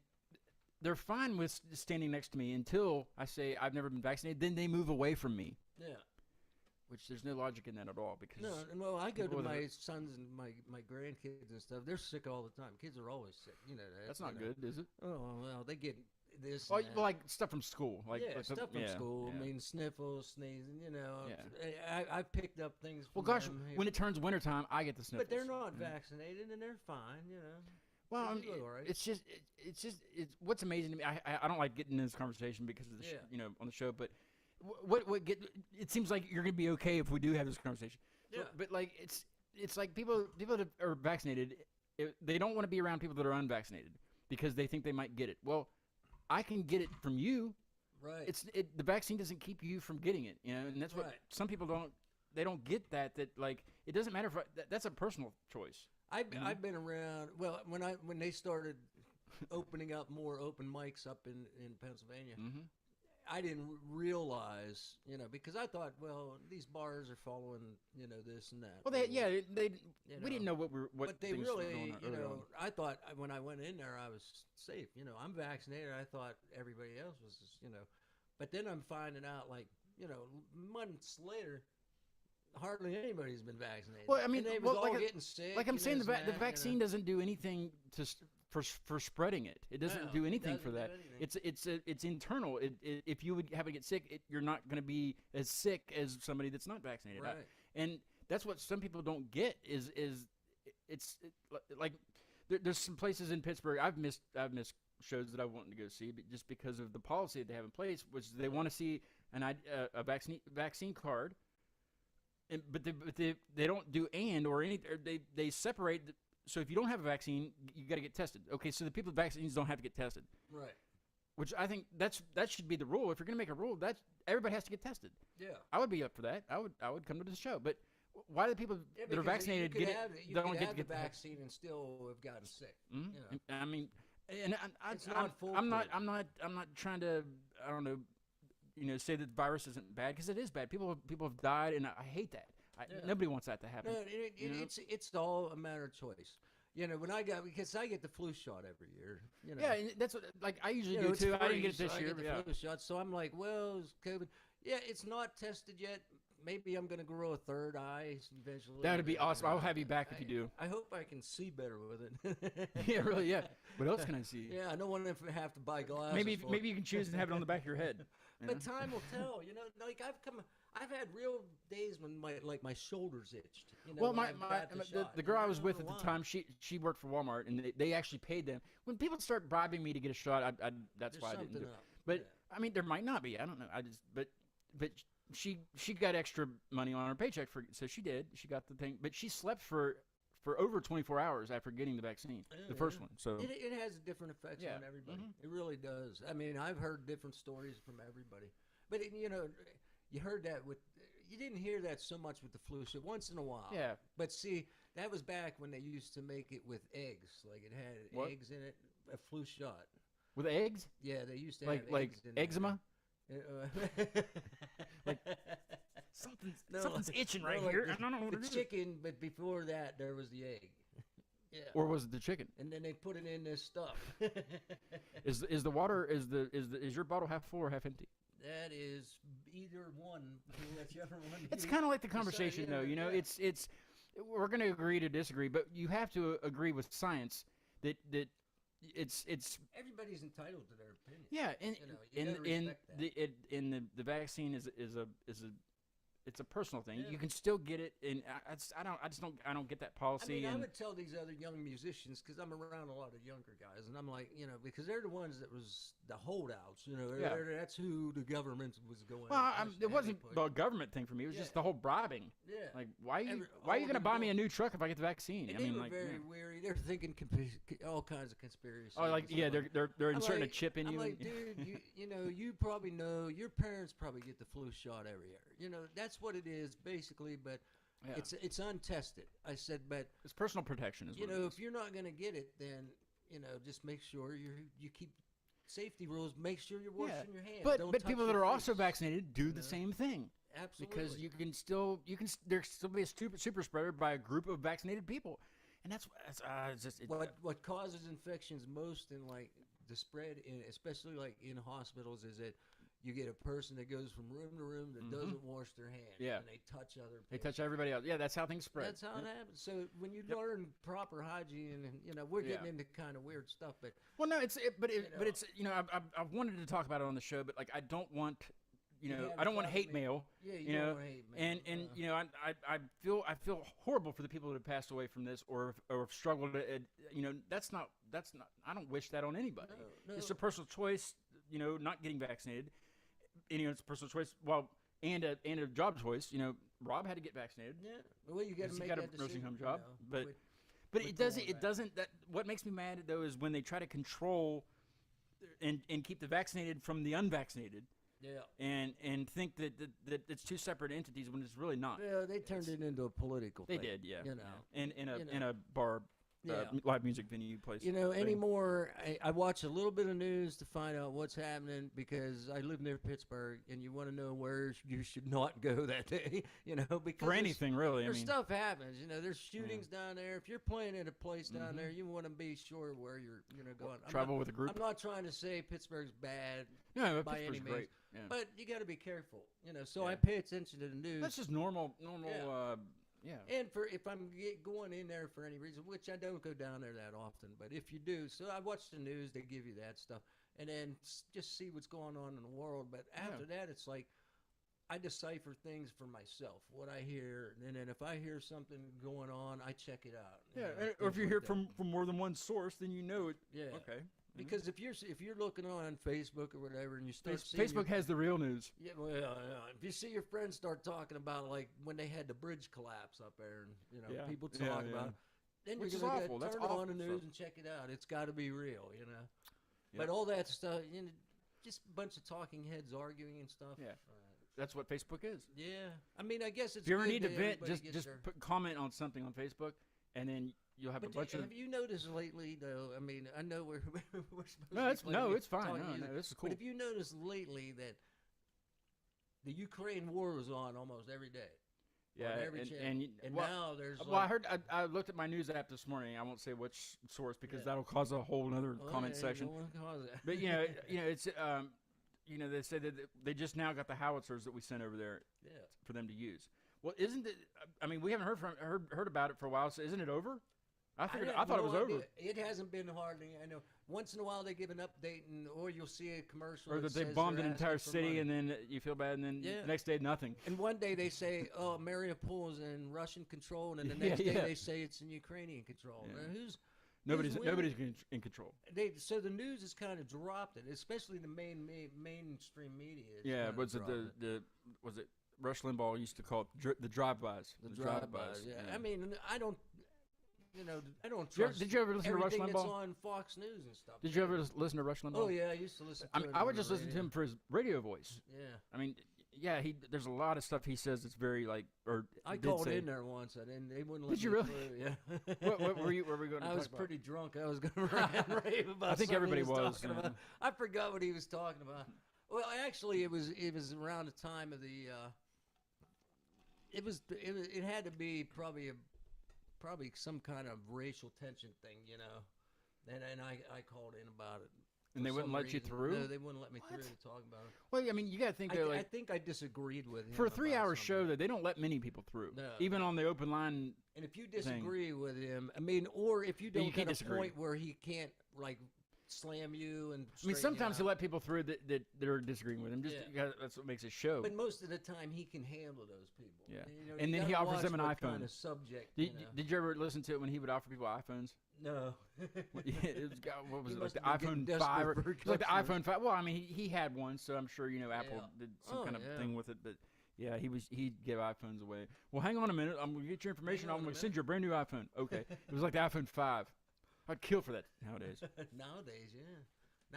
they're fine with standing next to me until I say I've never been vaccinated. Then they move away from me. Yeah. Which there's no logic in that at all because well, I go to my sons and my grandkids and stuff. They're sick all the time. Kids are always sick. You know that. That's not good, is it? Oh well, they get this. Well, like stuff from school, stuff from school. Yeah. I mean, sniffles, sneezing. You know, Yeah. I picked up things. Well, from gosh, them. when it turns wintertime, I get the sniffles. But they're not vaccinated and they're fine. You know. Well, I mean, it's just what's amazing to me. I don't like getting in this conversation because of the on the show, but it seems like you're gonna be okay if we do have this conversation. Yeah. But like it's like people that are vaccinated, they don't want to be around people that are unvaccinated because they think they might get it. Well, I can get it from you. Right. The vaccine doesn't keep you from getting it, and that's what some people don't. They don't get that like it doesn't matter if that's a personal choice. I've been around. Well, when they started opening up more open mics up in Pennsylvania. Mm-hmm. I didn't realize, because I thought, well, these bars are following, this and that. Well, we didn't know what but they things really, were going on. I thought when I went in there, I was safe. I'm vaccinated. I thought everybody else was, But then I'm finding out, like, months later, hardly anybody's been vaccinated. Well, I mean, and they was all getting sick. Like I'm saying, the vaccine doesn't do anything for spreading it. It doesn't do anything for that. It's internal. If you would happen to get sick, you're not going to be as sick as somebody that's not vaccinated. Right. And that's what some people don't get is like there's some places in Pittsburgh I've missed shows that I wanted to go see, but just because of the policy that they have in place, which is they want to see a vaccine card. But they don't do they separate. So if you don't have a vaccine, you got to get tested. Okay, so the people with vaccines don't have to get tested. Right. Which I think that should be the rule. If you're going to make a rule, that everybody has to get tested. Yeah. I would be up for that. I would come to the show. But why do the people that are vaccinated get don't get the vaccine and still have gotten sick? Mm-hmm. I mean, and I'm not trying to say that the virus isn't bad because it is bad. People have died, and I hate that. Nobody wants that to happen. No, it's all a matter of choice. When because I get the flu shot every year. Yeah, and that's what I usually do too. I didn't get it this year. I get the flu shot, so I'm like, well, it's COVID. Yeah, it's not tested yet. Maybe I'm going to grow a third eye eventually. That would be awesome. I'll have you back if you do. I hope I can see better with it. Yeah, really. Yeah. What else can I see? Yeah, I don't want to have to buy glasses. Maybe you can choose and have it on the back of your head. But time will tell. Like I've had real days when my shoulders itched. You know, Well, when I've got the shot, the girl and I was don't with know at the why. time, she worked for Walmart, and they actually paid them. When people start bribing me to get a shot, that's There's why I didn't something do it. up. But Yeah. I mean, there might not be. I don't know. But she got extra money on her paycheck so she did. She got the thing, but she slept for over 24 hours after getting the vaccine, the first one. So It has different effects Yeah. on everybody. Mhm. It really does. I mean, I've heard different stories from everybody. But you heard that with you didn't hear that so much with the flu shot once in a while. yeah, But see, that was back when they used to make it with eggs, like it had What? eggs in it. A flu shot. with eggs, Yeah, they used to like have like eggs in there. eczema. Like Something's itching right like here. the, I don't know what the it is. chicken, but before that there was the egg. Yeah. Or was it the chicken? And then they put it in this stuff. Is the water is your bottle half full or half empty? That is either one, whichever one. It's you kind of like the decide, conversation, though. You know, yeah. it's we're going to agree to disagree, but you have to agree with science that it's Everybody's entitled to their opinion. yeah, and You gotta respect that. the vaccine is a it's a personal thing. Yeah. You can still get it, and I don't get that I policy. mean, I and would tell these other young musicians because I'm around a lot of younger guys, and I'm like, because they're the ones that was the holdouts. Yeah. That's who the government was going. well, after, it wasn't push. the government thing for me. It was Yeah. just the whole bribing. Yeah. Like, why are you all going to them buy me doing- a new truck if I get the vaccine? And I they mean, were like, very yeah. weary. They're thinking all kinds of conspiracies. Oh, like and yeah, stuff they're I'm inserting like- a chip in I'm you. like, and, dude, you probably know your parents probably get the flu shot every year. That's what it is basically. But yeah. it's untested. I said, but It's personal protection, is what it is. if you're not gonna get it, then just make sure you keep safety rules. Make sure you're washing your hands. But Don't but touch people your that are also face. vaccinated do the know? same thing Absolutely. because you can there still be a super spreader by a group of vaccinated people, and that's it's just what causes infections most in like the spread especially like in hospitals is that you get a person that goes from room to room that doesn't wash their hands. Yeah. And they touch other people. they touch everybody else. Yeah, that's how things spread. That's how Yeah. it happens. So when you Yep. learn proper hygiene, and we're getting Yeah. into kind of weird stuff, but Well, no, but know. it's I've wanted to talk about it on the show, but like I don't want Yeah, I don't want without hate me- mail. yeah, You know, don't hate me. and I feel horrible for the people that have passed away from this or have struggled. That's not I don't wish that on anybody. No, It's a personal choice. Not getting vaccinated. It's a personal choice. Well, and a job choice. Rob had to get vaccinated. yeah. Well, you got to He's make got a that nursing decision, home job, but with- But with it doesn't. all It that. doesn't. That what makes me mad though is when they try to control and keep the vaccinated from the unvaccinated, yeah. and think that it's two separate entities when it's really not. Yeah, they turned it into a political They thing. did, yeah. You know. yeah. In a you know. in a bar, Yeah. live music venue place. thing. Anymore, I watch a little bit of news to find out what's happening because I live near Pittsburgh, and you want to know where you should not go that day, because for there's- anything really. I There's mean, stuff happens, there's shootings down there. If you're playing at a place down Mhm. there, you want to be sure where you're, going. travel with a group. I'm not trying to say Pittsburgh's bad, No, by Pittsburgh's any means, great. Yeah. but you got to be careful, So Yeah. I pay attention to the news. That's just normal. Yeah. Yeah. And if I'm going in there for any reason, which I don't go down there that often, but if you do, so I watch the news, they give you that stuff, and then just see what's going on in the world. But after that, it's like I decipher things for myself, what I hear, and then if I hear something going on, I check it out. Yeah, or if things you like hear that. from more than one source, then you know it. Yeah. Okay. Because if you're looking on Facebook or whatever, and you start seeing Facebook has the real news. yeah, well, if you see your friends start talking about like when they had the bridge collapse up there, and Yeah. people talk Yeah, yeah. about, then Which you're is gonna awful. That's turn on awful the news stuff. and check it out. It's got to be real, Yep. But all that stuff, just a bunch of talking heads arguing and stuff. Yeah. That's what Facebook is. Yeah. I mean, I guess it's. If you ever good need to that vent, everybody gets just their- comment on something on Facebook, and then you'll have But a bunch of. have you noticed lately, though? I mean, I know we're supposed No, to it's be playing it's fine. talking No, music, this is cool. But have you noticed lately that the Ukraine war was on almost every day? Yeah, on every channel. And well, now there's well, I like, heard. I looked at my news app this morning. I won't say which source because Yeah. that'll cause a whole other oh, comment yeah, section. no one calls it. But it's they said that they just now got the howitzers that we sent over there yeah. for them to use. Well, isn't it? I mean, we haven't heard about it for a while. So isn't it over? I thought have it was no over. idea. It hasn't been hardly. I know. Once in a while they give an update, or you'll see a commercial. Or that they says bombed they're an entire asking for city, money. and then you feel bad, and then Yeah. the next day nothing. And one day they say, "Oh, Mariupol is in Russian control," and then the Yeah, next day yeah. they say it's in Ukrainian control. Yeah. Now, Nobody's winning? in control. So the news has kind of dropped it, especially the mainstream media. Yeah, was it was it Rush Limbaugh used to call it the drive-bys? The drive-bys? Yeah. I mean, I don't trust. Did you ever listen to Rush everything that's Limbaugh? on Fox News and stuff. Did you ever listen to Rush Limbaugh? Oh yeah, I used to listen. To I would just listen to him for his radio voice. Yeah. I mean, yeah, there's a lot of stuff he says that's very like, or I did called say. in there once, and they wouldn't let Did you me really? through. Yeah. What were you? What were we going to I talk was about? pretty drunk. I was going to rant and rave about. I think something everybody he was. talking about. I forgot what he was talking about. Well, actually, it was around the time of the. It had to be probably some kind of racial tension thing, you know, and I called in about it. And they wouldn't let you through? No, they wouldn't let me through to talk about it. Well, I mean, you got to think that, I like, think I disagreed with him. for a about 3-hour something. show, that they don't let many people through, No. even on the open line. And if you disagree with him, I mean, or if you Yeah, you don't can't get a disagree. point where he can't like slam you and. I mean, straighten sometimes you he'll out. let people through that are disagreeing with him. Just Yeah. because that's what makes his show. But most of the time, he can handle those people. Yeah. You know, And you then he gotta offers watch them an what iPhone. Kind of subject. Did you ever listen to it when he would offer people iPhones? No. It was, what was He it, like must the have been iPhone getting 5? desperate for It was like the customers. iPhone 5. Well, I mean, he had one, so I'm sure, Apple Yeah. did some Oh, kind of yeah. thing with it. But yeah, he'd give iPhones away. Well, hang on a minute. I'm going to get your information. Hang I'm on a going to send you a brand new iPhone. Okay. It was like the iPhone 5. I'd kill for that nowadays. Nowadays, yeah.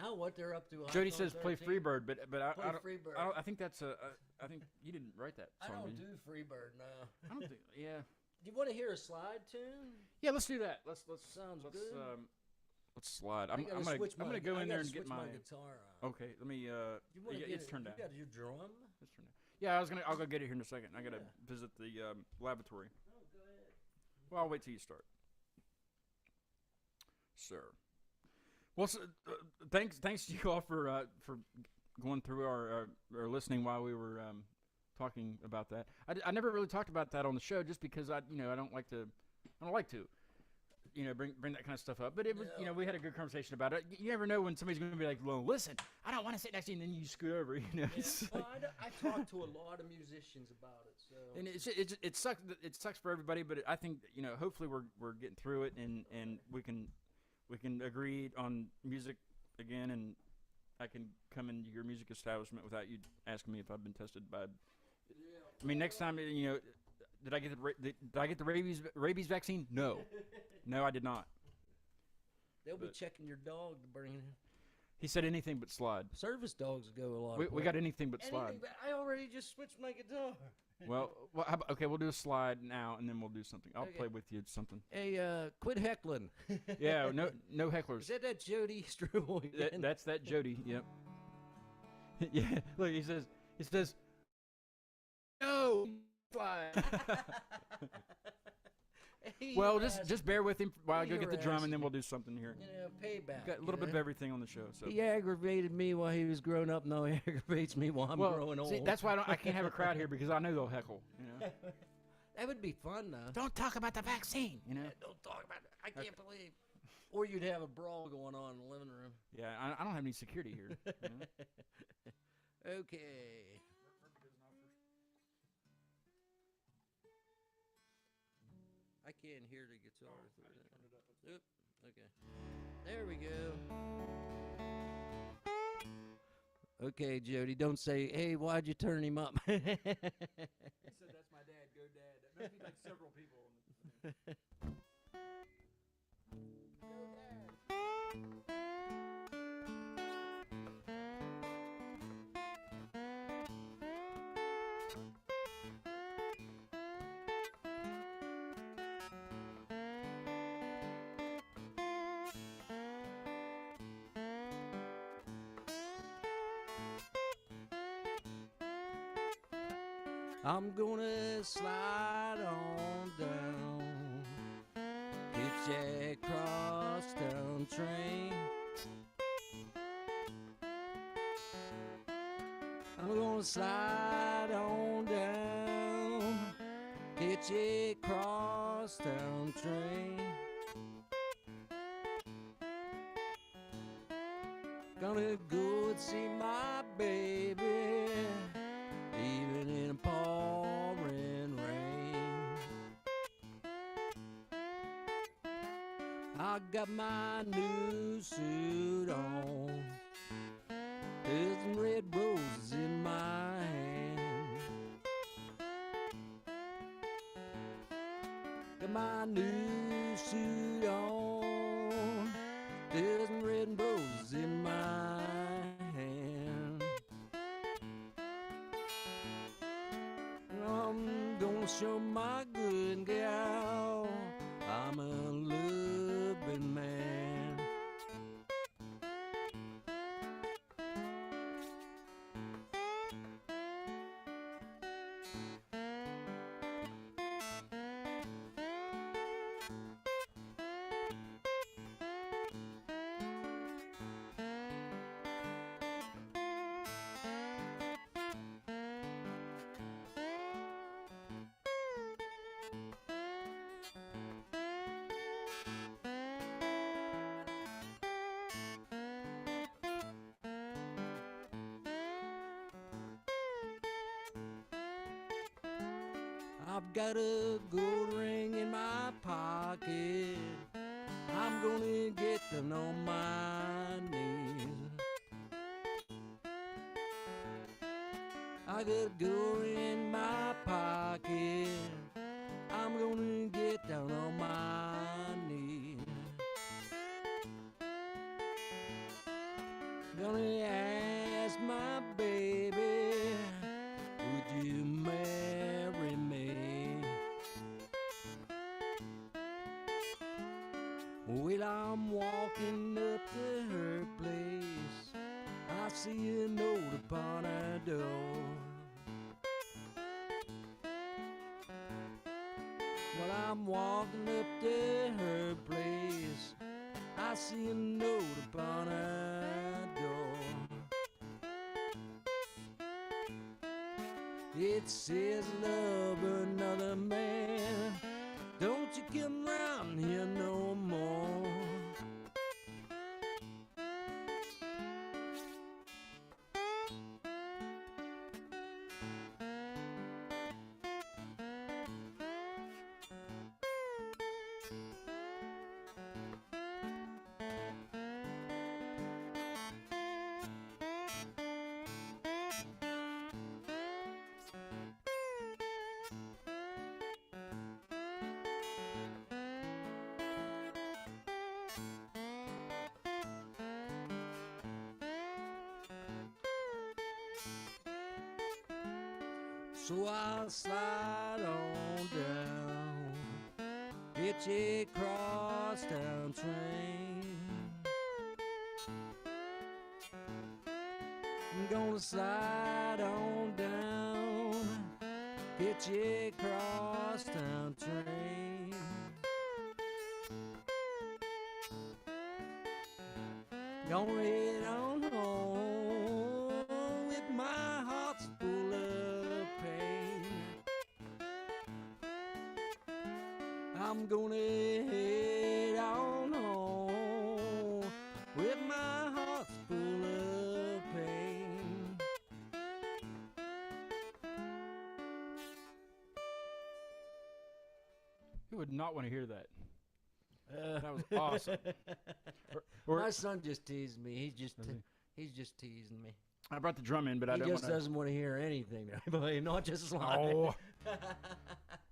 Now what they're up to? Jody iPhone says play 13? Freebird, but I Play don't. Freebird. I think that's I think you didn't write that I song. don't did you? do Freebird now. I don't think. Yeah. Do you want to hear a slide tune? Yeah. Let's do that. Let's Sounds let's good. let's slide. I I'm gotta gonna switch I'm my- gonna go I in there gotta and get switch my. guitar on. Okay. Let me. You wanna Yeah, get it's turned down. You got your drum? It's turned down. Yeah, I'll go get it here in a second. I gotta Yeah. visit the lavatory. Oh, go ahead. Well, I'll wait till you start, sir. Well, thanks to you all for going through our or listening while we were talking about that. I never really talked about that on the show just because I don't like to bring that kind of stuff up. But it was Yeah. We had a good conversation about it. You never know when somebody's going to be like, well, listen, I don't want to sit next to you, and then you scoot over. It's Well, like- I talked to a lot of musicians about it, so. and it sucks. It sucks for everybody, but I think hopefully we're getting through it, and we can agree on music again, and I can come into your music establishment without you asking me if I've been tested by. I mean, next time did I get the rabies vaccine? No, no, I did not. They'll be but- checking your dog to bring in. He said anything but slide. Service dogs go a lot. We got anything but slide. Anything, but I already just switched my guitar. Well, okay, we'll do a slide now, and then we'll do something. I'll Okay. play with you something. Hey, quit heckling. Yeah, no hecklers. Is that Jody Struble again? That's that Jody. Yep. Yeah. Look, he says, no slide. Hey, Well, you just bear with him while I go He get the drum, and then harassed we'll do something here. payback. Got a little bit of everything on the show. So. He aggravated me while he was growing up. Now he aggravates me while I'm growing old. See, that's why I can't have a crowd here because I know they'll heckle. That would be fun, though. Don't talk about the vaccine. Don't talk about it. I can't believe. Or you'd have a brawl going on in the living room. Yeah, I don't have any security here. Okay. I can't hear the guitar. Oop, okay. There we go. Okay, Jody, don't say, hey, why'd you turn him up? He said that's my dad. Go dad. That must be like several people. I'm gonna slide on down, get that crosstown train. I'm gonna slide on down, get that crosstown train. Gonna go and see my baby, even in a pouring rain. I got my new suit on, there's some red roses in my hand. Got my new suit on, there's some red roses in my hand. I'm gonna show my good gal I'm a loving man. I've got a gold ring in my pocket, I'm gonna get down on my knees. I got a gold ring in my pocket, I'm gonna get down on my knees. Gonna ask my baby, would you marry me? Well, I'm walking up to her place, I see a note upon her door. Well, I'm walking up to her place, I see a note upon her door. It says, love another man, don't you come round here no more. So I'll slide on down, hitch a crosstown train. I'm gonna slide on down, hitch a crosstown train. Gonna head on home with my heart's full of pain. I'm gonna head on home with my heart's full of pain. You would not want to hear that. That was awesome. My son just teased me. He's just teasing me. I brought the drum in, but I He don't just want to. doesn't want to hear anything that I play, not just slide. Oh.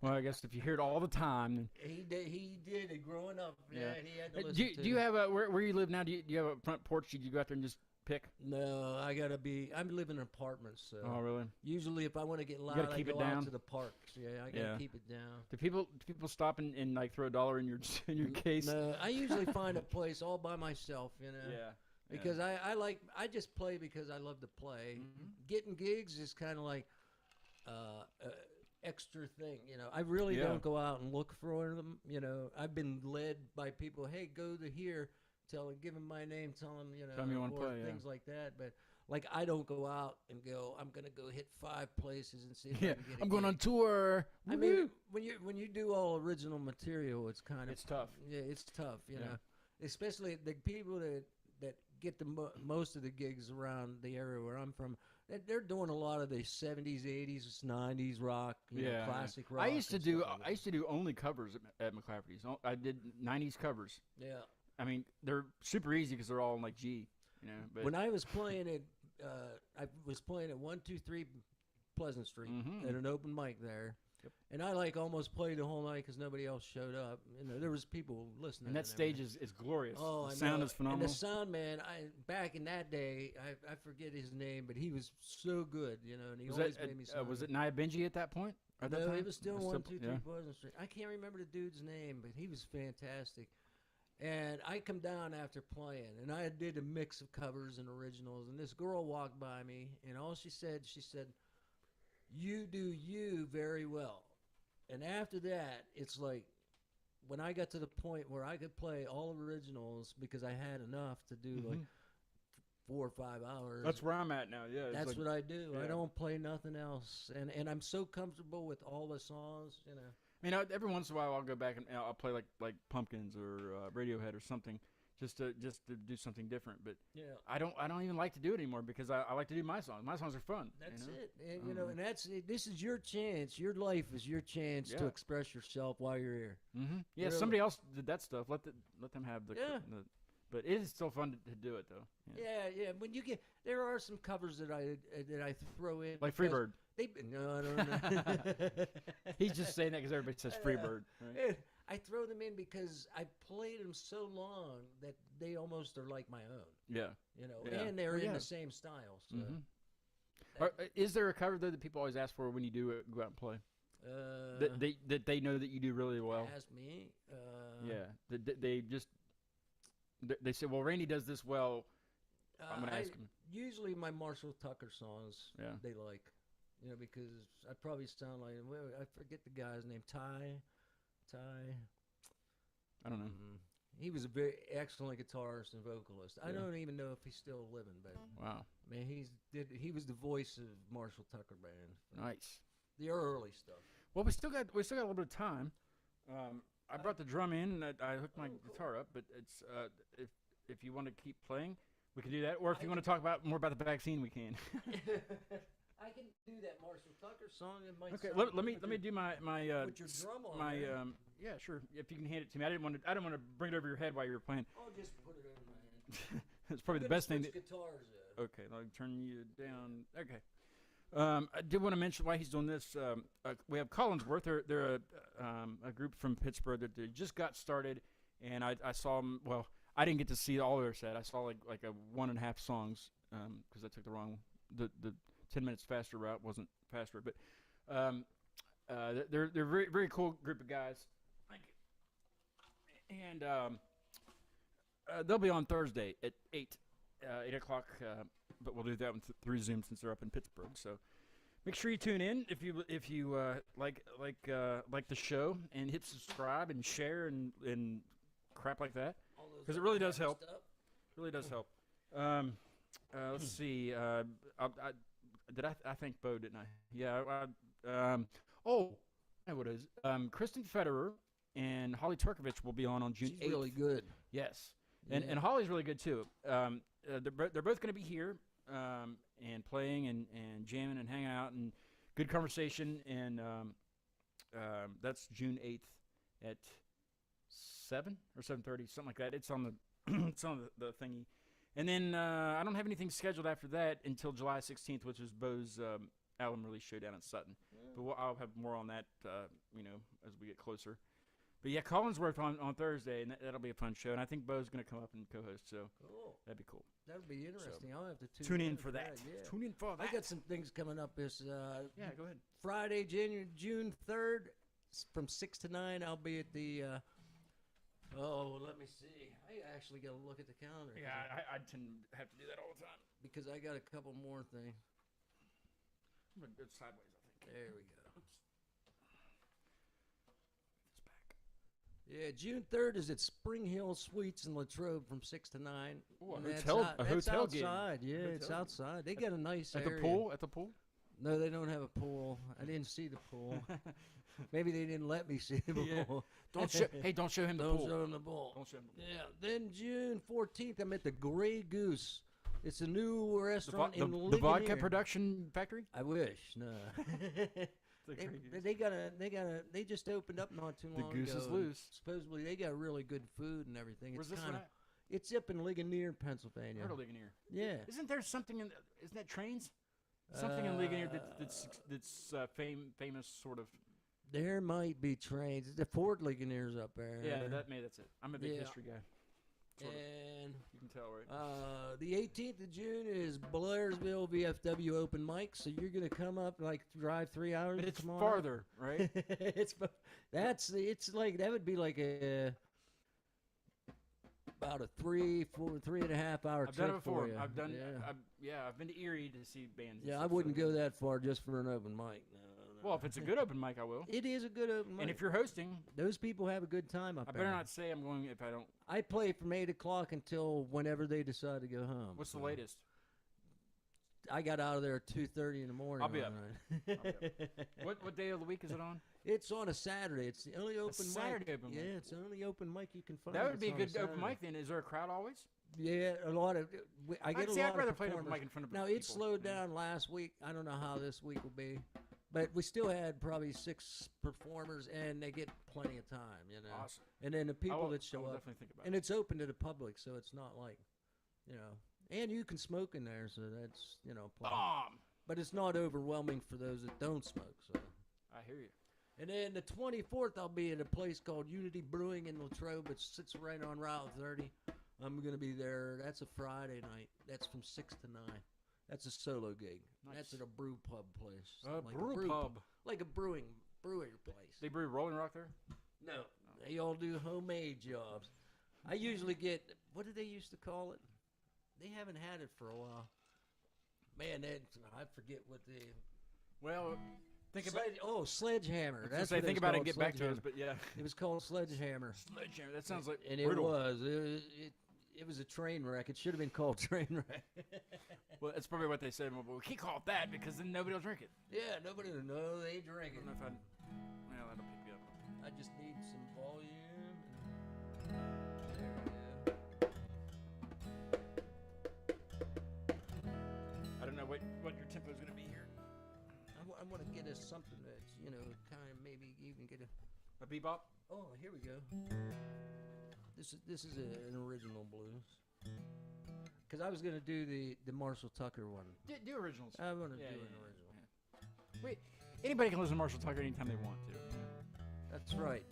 Well, I guess if you hear it all the time. Then He did it growing up. Yeah, he had to listen do to you it. have a where you live now? Do you have a front porch? Do you go out there and just pick? No, I live in an apartment, so Oh, really? usually if I want to get loud, gotta I keep go it down? out to the parks. Yeah, I gotta Yeah. keep it down. Do people stop and like throw $1 in your case? No, I usually find a place all by myself, you know. Yeah. Because I just play because I love to play. Mhm. Getting gigs is kind of like extra thing, you know. I really Yeah. don't go out and look for them, you know. I've been led by people, hey, go to here, give them my name, tell them, you know, Tell 'em you wanna or play, yeah. things like that. But like I don't go out and go, I'm gonna go hit 5 places and see if Yeah, I can get a I'm going gig. on tour. I mean, when you do all original material, it's kind of It's tough. Yeah, it's tough, you Yeah. know. Especially the people that that get the most of the gigs around the area where I'm from. They're doing a lot of the 70s, 80s, 90s rock, you know, classic rock. I used to do only covers at McClafferty's. I did 90s covers. Yeah. I mean, they're super easy because they're all in like G, you know. But when I was playing at, I was playing at 123 Pleasant Street at an open mic there. Yep. And I like almost played the whole night because nobody else showed up. You know, there was people listening. And that stage is glorious. Oh, the sound is phenomenal. And the sound man, back in that day, I forget his name, but he was so good, you know, and he always made me sound was it Nia Benji at that point? At no, that time? it was still 123 Pleasant Street. I can't remember the dude's name, but he was fantastic. And I come down after playing, and I did a mix of covers and originals, and this girl walked by me, and all she said, "You do you very well." And after that, it's like when I got to the point where I could play all originals because I had enough to do like 4 or 5 hours. That's where I'm at now. Yeah, that's what I do. Yeah. I don't play nothing else, and I'm so comfortable with all the songs, you know. I mean, every once in a while I'll go back and I'll play like Pumpkins or Radiohead or something, just to do something different. But yeah, I don't even like to do it anymore because I like to do my songs. My songs are fun. That's it. And, you know, and this is your chance. Your life is your chance to express yourself while you're here. Mm-hmm. Yeah, really. Somebody else did that stuff. Let them have the. But it is still fun to do it though. Yeah. When you get there are some covers that I throw in like Freebird. No, I don't know. He's just saying that because everybody says Freebird. Right? I throw them in because I played them so long that they almost are like my own. Yeah. You know, and they're in the same style. So. Is there a cover though that people always ask for when you do go out and play? That they know that you do really well. Ask me. They say, well, Randy does this well. I'm gonna ask him. Usually, my Marshall Tucker songs. They like. You know, because I probably sound like, I forget the guy's name, Ty. I don't know. He was a very excellent guitarist and vocalist. I don't even know if he's still living, but wow. I mean, he was the voice of Marshall Tucker Band. Nice. The early stuff. Well, we still got a little bit of time. I brought the drum in and I hooked my guitar up, but it's if you want to keep playing, we can do that. Or if you want to talk more about the vaccine, we can. I can do that Marshall Tucker song. It might okay, let me do my put your drum on my there. Yeah, sure. If you can hand it to me, I didn't want to bring it over your head while you were playing. I'll just put it over my hand. It's probably the best thing. Guitars. Okay, I'll turn you down. Okay. I did want to mention why he's doing this. We have Collinsworth. They're a group from Pittsburgh that they just got started, and I saw them. Well, I didn't get to see all their set. I saw like a 1.5 songs because I took the 10 minutes faster route wasn't faster, but they're a very very cool group of guys. Thank you. And they'll be on Thursday at 8 o'clock. But we'll do that one through Zoom since they're up in Pittsburgh. So make sure you tune in if you like the show and hit subscribe and share and crap like that because it really does help. Really does help. Let's see. I thank Bo, didn't I? Yeah. I know what it is. Kristen Federer and Holly Turkovich will be on June 8th. She's really good. Yes. And Holly's really good too. They're both going to be here and playing and jamming and hanging out and good conversation. And that's June 8th at 7 or 7:30, something like that. It's on the thingy. And then I don't have anything scheduled after that until July 16th, which is Bo's album release show down in Sutton. Yeah. But I'll have more on that, as we get closer. But yeah, Collinsworth on Thursday, and that'll be a fun show. And I think Bo's going to come up and co-host, so that'd be cool. That'd be interesting. I'll have to tune in for that. Yeah. Tune in for that. I got some things coming up. This go ahead. Friday, June 3rd, from 6 to 9. I'll be at the. Let me see. I actually got to look at the calendar. Yeah, I tend to have to do that all the time because I got a couple more things. I'm gonna go sideways, I think. There we go. Yeah, June 3rd is at Spring Hill Suites in Latrobe from 6 to 9. Ooh, a hotel outside. Game. Yeah, it's outside. They got a nice at area. At the pool? No, they don't have a pool. I didn't see the pool. Maybe they didn't let me see the Yeah. bull. Don't show him the Don't pool. show him the bull. Don't show him the pool. Yeah. Then June 14th, I'm at the Grey Goose. It's a new restaurant in The vodka Ligonier. production factory. I wish. No. The Grey Goose. They just opened up not too The long goose ago. is and loose. Supposedly they got really good food and everything. Where's It's this one kinda, at? It's up in Ligonier, Pennsylvania. Heard of Ligonier. Yeah. Isn't there something in? Isn't that trains? Something in Ligonier that's famous sort of. There might be trains. The Fort Ligonier's up there. Yeah, that's it. I'm a big Yeah. history guy. Sort of. And You can tell, right? the 18th of June is Blairsville VFW open mic. So you're gonna come up like drive 3 hours. But to it's come on farther, right? up? It's like that would be like about a 3.5 hour I've trip done it before. for you. I've done. Yeah. I've been to Erie to see bands. and Yeah, I stuff, wouldn't so- go that far just for an open mic. No. Well, if it's a good open mic, I will. It is a good open mic. And if you're hosting, those people have a good time up I there. better not say I'm going if I don't. I play from 8 o'clock until whenever they decide to go home. What's the so. latest? I got out of there at 2:30 in the morning. I'll be one up. night. What day of the week is it on? It's on a Saturday. It's the only open Saturday mic. open Yeah, mic. it's the only open mic you can find. That would It's be a on good open Saturday. mic then. Is there a crowd always? Yeah, a lot of. I get a See, lot I'd rather of play an open performers. mic in front of Now people. it slowed down last week. I don't know how this week will be, but we still had probably 6 performers, and they get plenty of time. You know. Awesome. And then the people that I show will up, definitely think about and it. it's open to the public, so it's not like, and you can smoke in there, so that's plenty. Bomb. But it's not overwhelming for those that don't smoke. So. I hear you. And then the 24th, I'll be at a place called Unity Brewing in Latrobe. It sits right on Route 30. I'm going to be there. That's a Friday night. That's from 6 to 9. That's a solo gig. Nice. That's at a brew pub place. Brew pub. Like a brewery place. They brew Rolling Rock there? No. They all do homemade jobs. I usually get, what did they used to call it? They haven't had it for a while. Man, I forget what the... Well, think about Sledgehammer. That's That's what it think was about it called, and get back to us, Sledgehammer. but yeah. It was called Sledgehammer. Sledgehammer. That sounds like And brutal. it was a train wreck. It should have been called train wreck. Well, that's probably what they said. Well, we can't call it that because then nobody will drink it. Yeah, nobody will know they drink I it. don't know if well, that'll pick you up. I just need some volume. I don't know what your tempo is going to be here. I want to get us something that's, kind of maybe even get a... A bebop? Oh, here we go. This is an original blues. Because I was going to do the Marshall Tucker one. Do originals. I want to Yeah, do yeah, an yeah. original. Wait, anybody can listen to Marshall Tucker anytime they want to. That's right.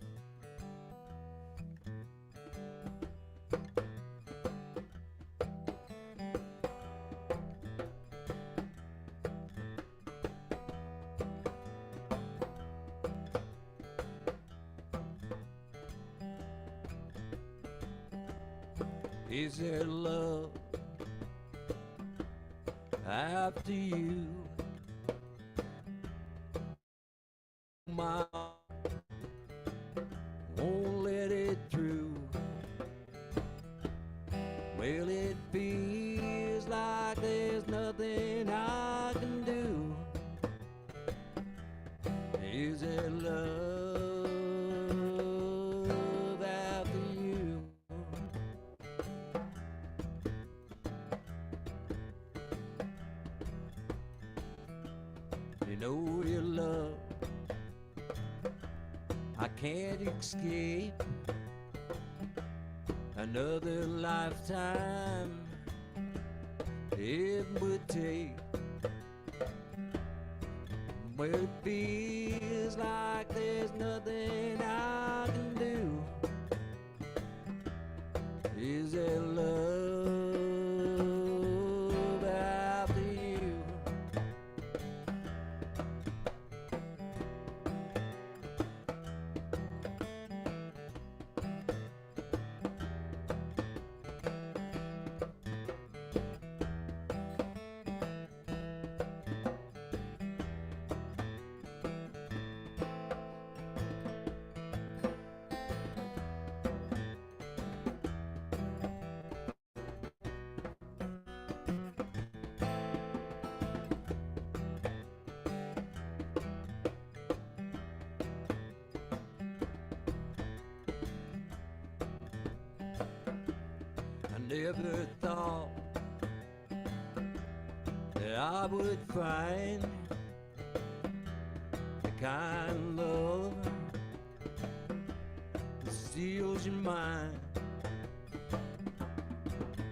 Is there love after you? My won't let it through. Well, it feels like there's nothing I can do. Is there love after you? You know your love I can't escape another lifetime it would take. Well, it feels like there's nothing I can do. Is there love after you? never thought that I would find the kind of love that steals your mind.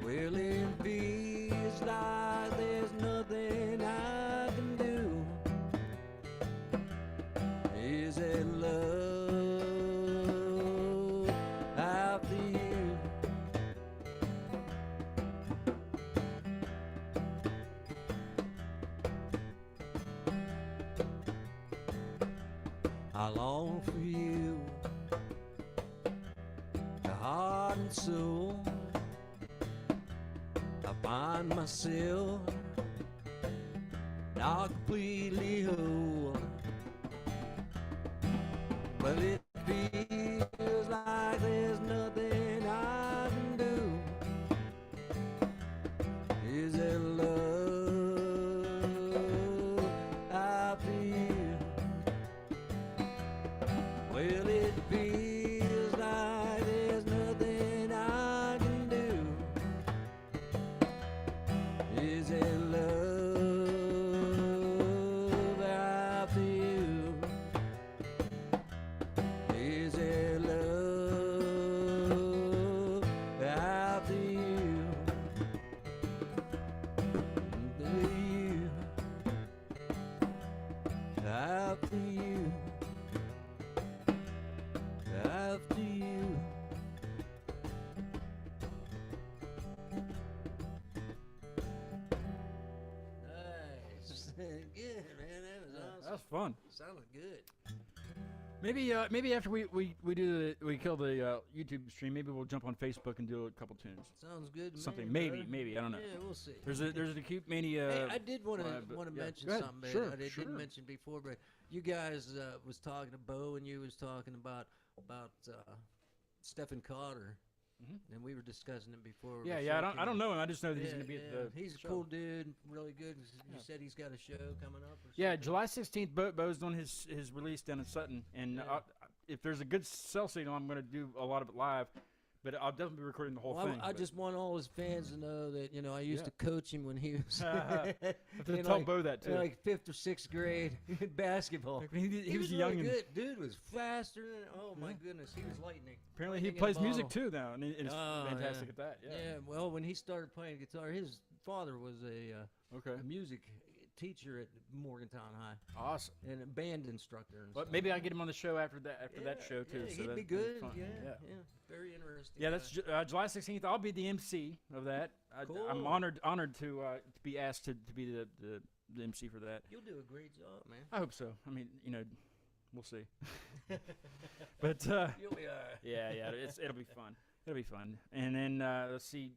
Well, it feels like there's nothing I can do. Is it love after you? I long for you, the heart and soul. I find myself not completely whole, but it feels like there's nothing I can do. Is it love after you? Well, it feels like there's nothing I can do. Is it love after you? Is it love after you? After you, after you. Nice. Good, man. That was awesome. That was fun. Sounded good. Maybe after we kill the YouTube stream, maybe we'll jump on Facebook and do a couple tunes. Sounds good to Something, me, maybe, brother. I don't know. Yeah, we'll see. There's an acute mania. Hey, I did want but, to yeah. mention Go ahead. something, man. Sure, I sure. didn't mention before, but you guys was talking to Bo, and you was talking about Stephen Cotter, and we were discussing it before. the Yeah. show I don't came know him. I just know that out. he's going to be at the. He's a show. cool dude, really good. You said he's got a show coming up. Or Yeah, something? July 16th. Bo's doing his release down in Sutton, and Yeah. if there's a good cell signal, I'm going to do a lot of it live. But I'll definitely be recording the whole Well, thing. I just want all his fans to know that I used Yeah. to coach him when he was I have to in tell like- Bo that too. in like 5th or 6th grade basketball. Like, he was really young, and good. Dude was faster than my Yeah. goodness, he was lightning. apparently he Lightning in a plays music bottle. too now, and he's Oh, fantastic yeah. at that. Yeah. Yeah. Well, when he started playing guitar, his father was a Okay. music teacher at Morgantown High Awesome. and a band instructor. And But stuff. maybe I'll get him on the show after that show too. Yeah, so he'd that'd be be good. fun. Yeah, Yeah. very interesting. Yeah, that's July 16th. I'll be the MC of that. I'm Cool. honored to be asked to be the MC for that. You'll do a great job, man. I hope so. I mean, we'll see. But You'll be all right. yeah, it'll be fun. It'll be fun. And then let's see.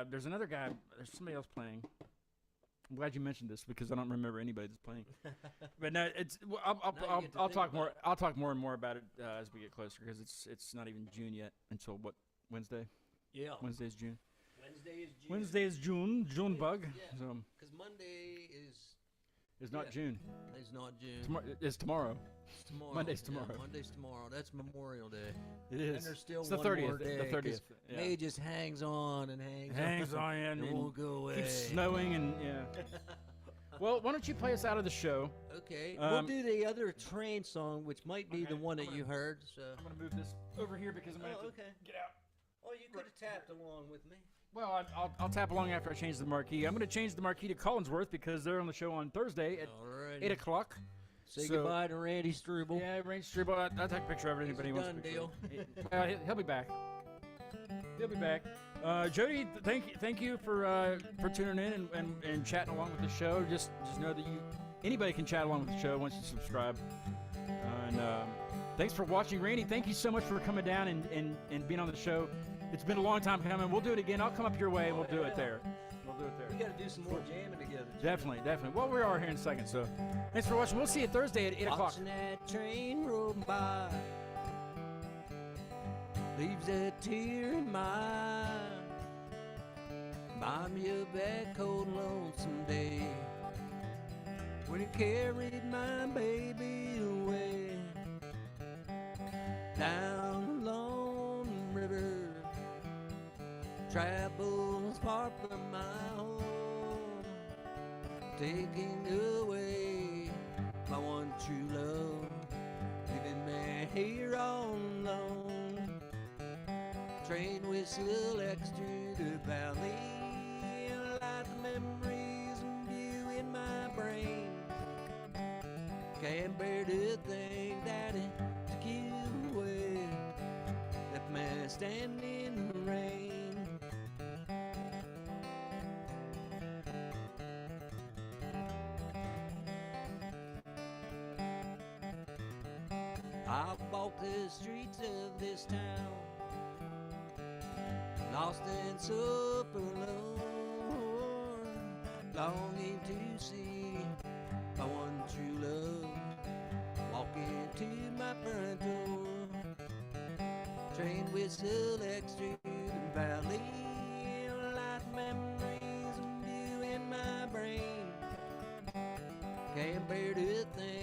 There's another guy. There's somebody else playing. I'm glad you mentioned this because I don't remember anybody that's playing. But no, it's. Well, Now you get to I'll think talk about more. it. I'll talk more and more about it as we get closer because it's not even June yet until what Wednesday? Yeah. Wednesday's June. Wednesday is June. Wednesday is June bug. Yeah. So Because Monday it's not Yeah. June. is not June. It's tomorrow. It's tomorrow. Monday's Yeah, tomorrow. Monday's tomorrow. That's Memorial Day. It And is. there's still It's the one 30th. more day. The 'cause 30th. Yeah. May just hangs on and hangs Hangs on and and won't go away. keeps snowing and yeah. Well, why don't you play us out of the show? Okay, we'll Um, do the other train song, which might be Okay, the one I'm that you gonna- heard. So. I'm gonna move this over here because I'm gonna Oh, have to okay. get out. Oh, you could have tapped along with me. Well, I'll tap along after I change the marquee. I'm going to change the marquee to Collinsworth because they're on the show on Thursday at All right. 8 o'clock. Say So- goodbye to Randy Struble. Yeah, Range Struble. I'll take a picture of it. It's Anybody a wants done a picture deal. of it. He'll be back. He'll be back. Jody, thank you for tuning in and chatting along with the show. Just know that anybody can chat along with the show once you subscribe. And thanks for watching, Randy. Thank you so much for coming down and being on the show. It's been a long time coming. We'll do it again. I'll come up your way. We'll do it there. We'll do it there. We got to do some more jamming together. Definitely. Well, we are here in a second. So thanks for watching. We'll see you Thursday at 8 o'clock. Watching that train roll by leaves a tear in my eye. Remind me of that cold, lonesome day when it carried my baby away down the long river Travels far from my home, taking away my one true love, leaving me here all alone. Train whistle extra the valley, like the memories and you in my brain. Can't bear to think that it took you away, left me standing in the rain. I walk the streets of this town, lost and so forlorn, longing to see my one true love walking to my front door. Train whistle extra the valley, like memories of you in my brain. Can't bear to think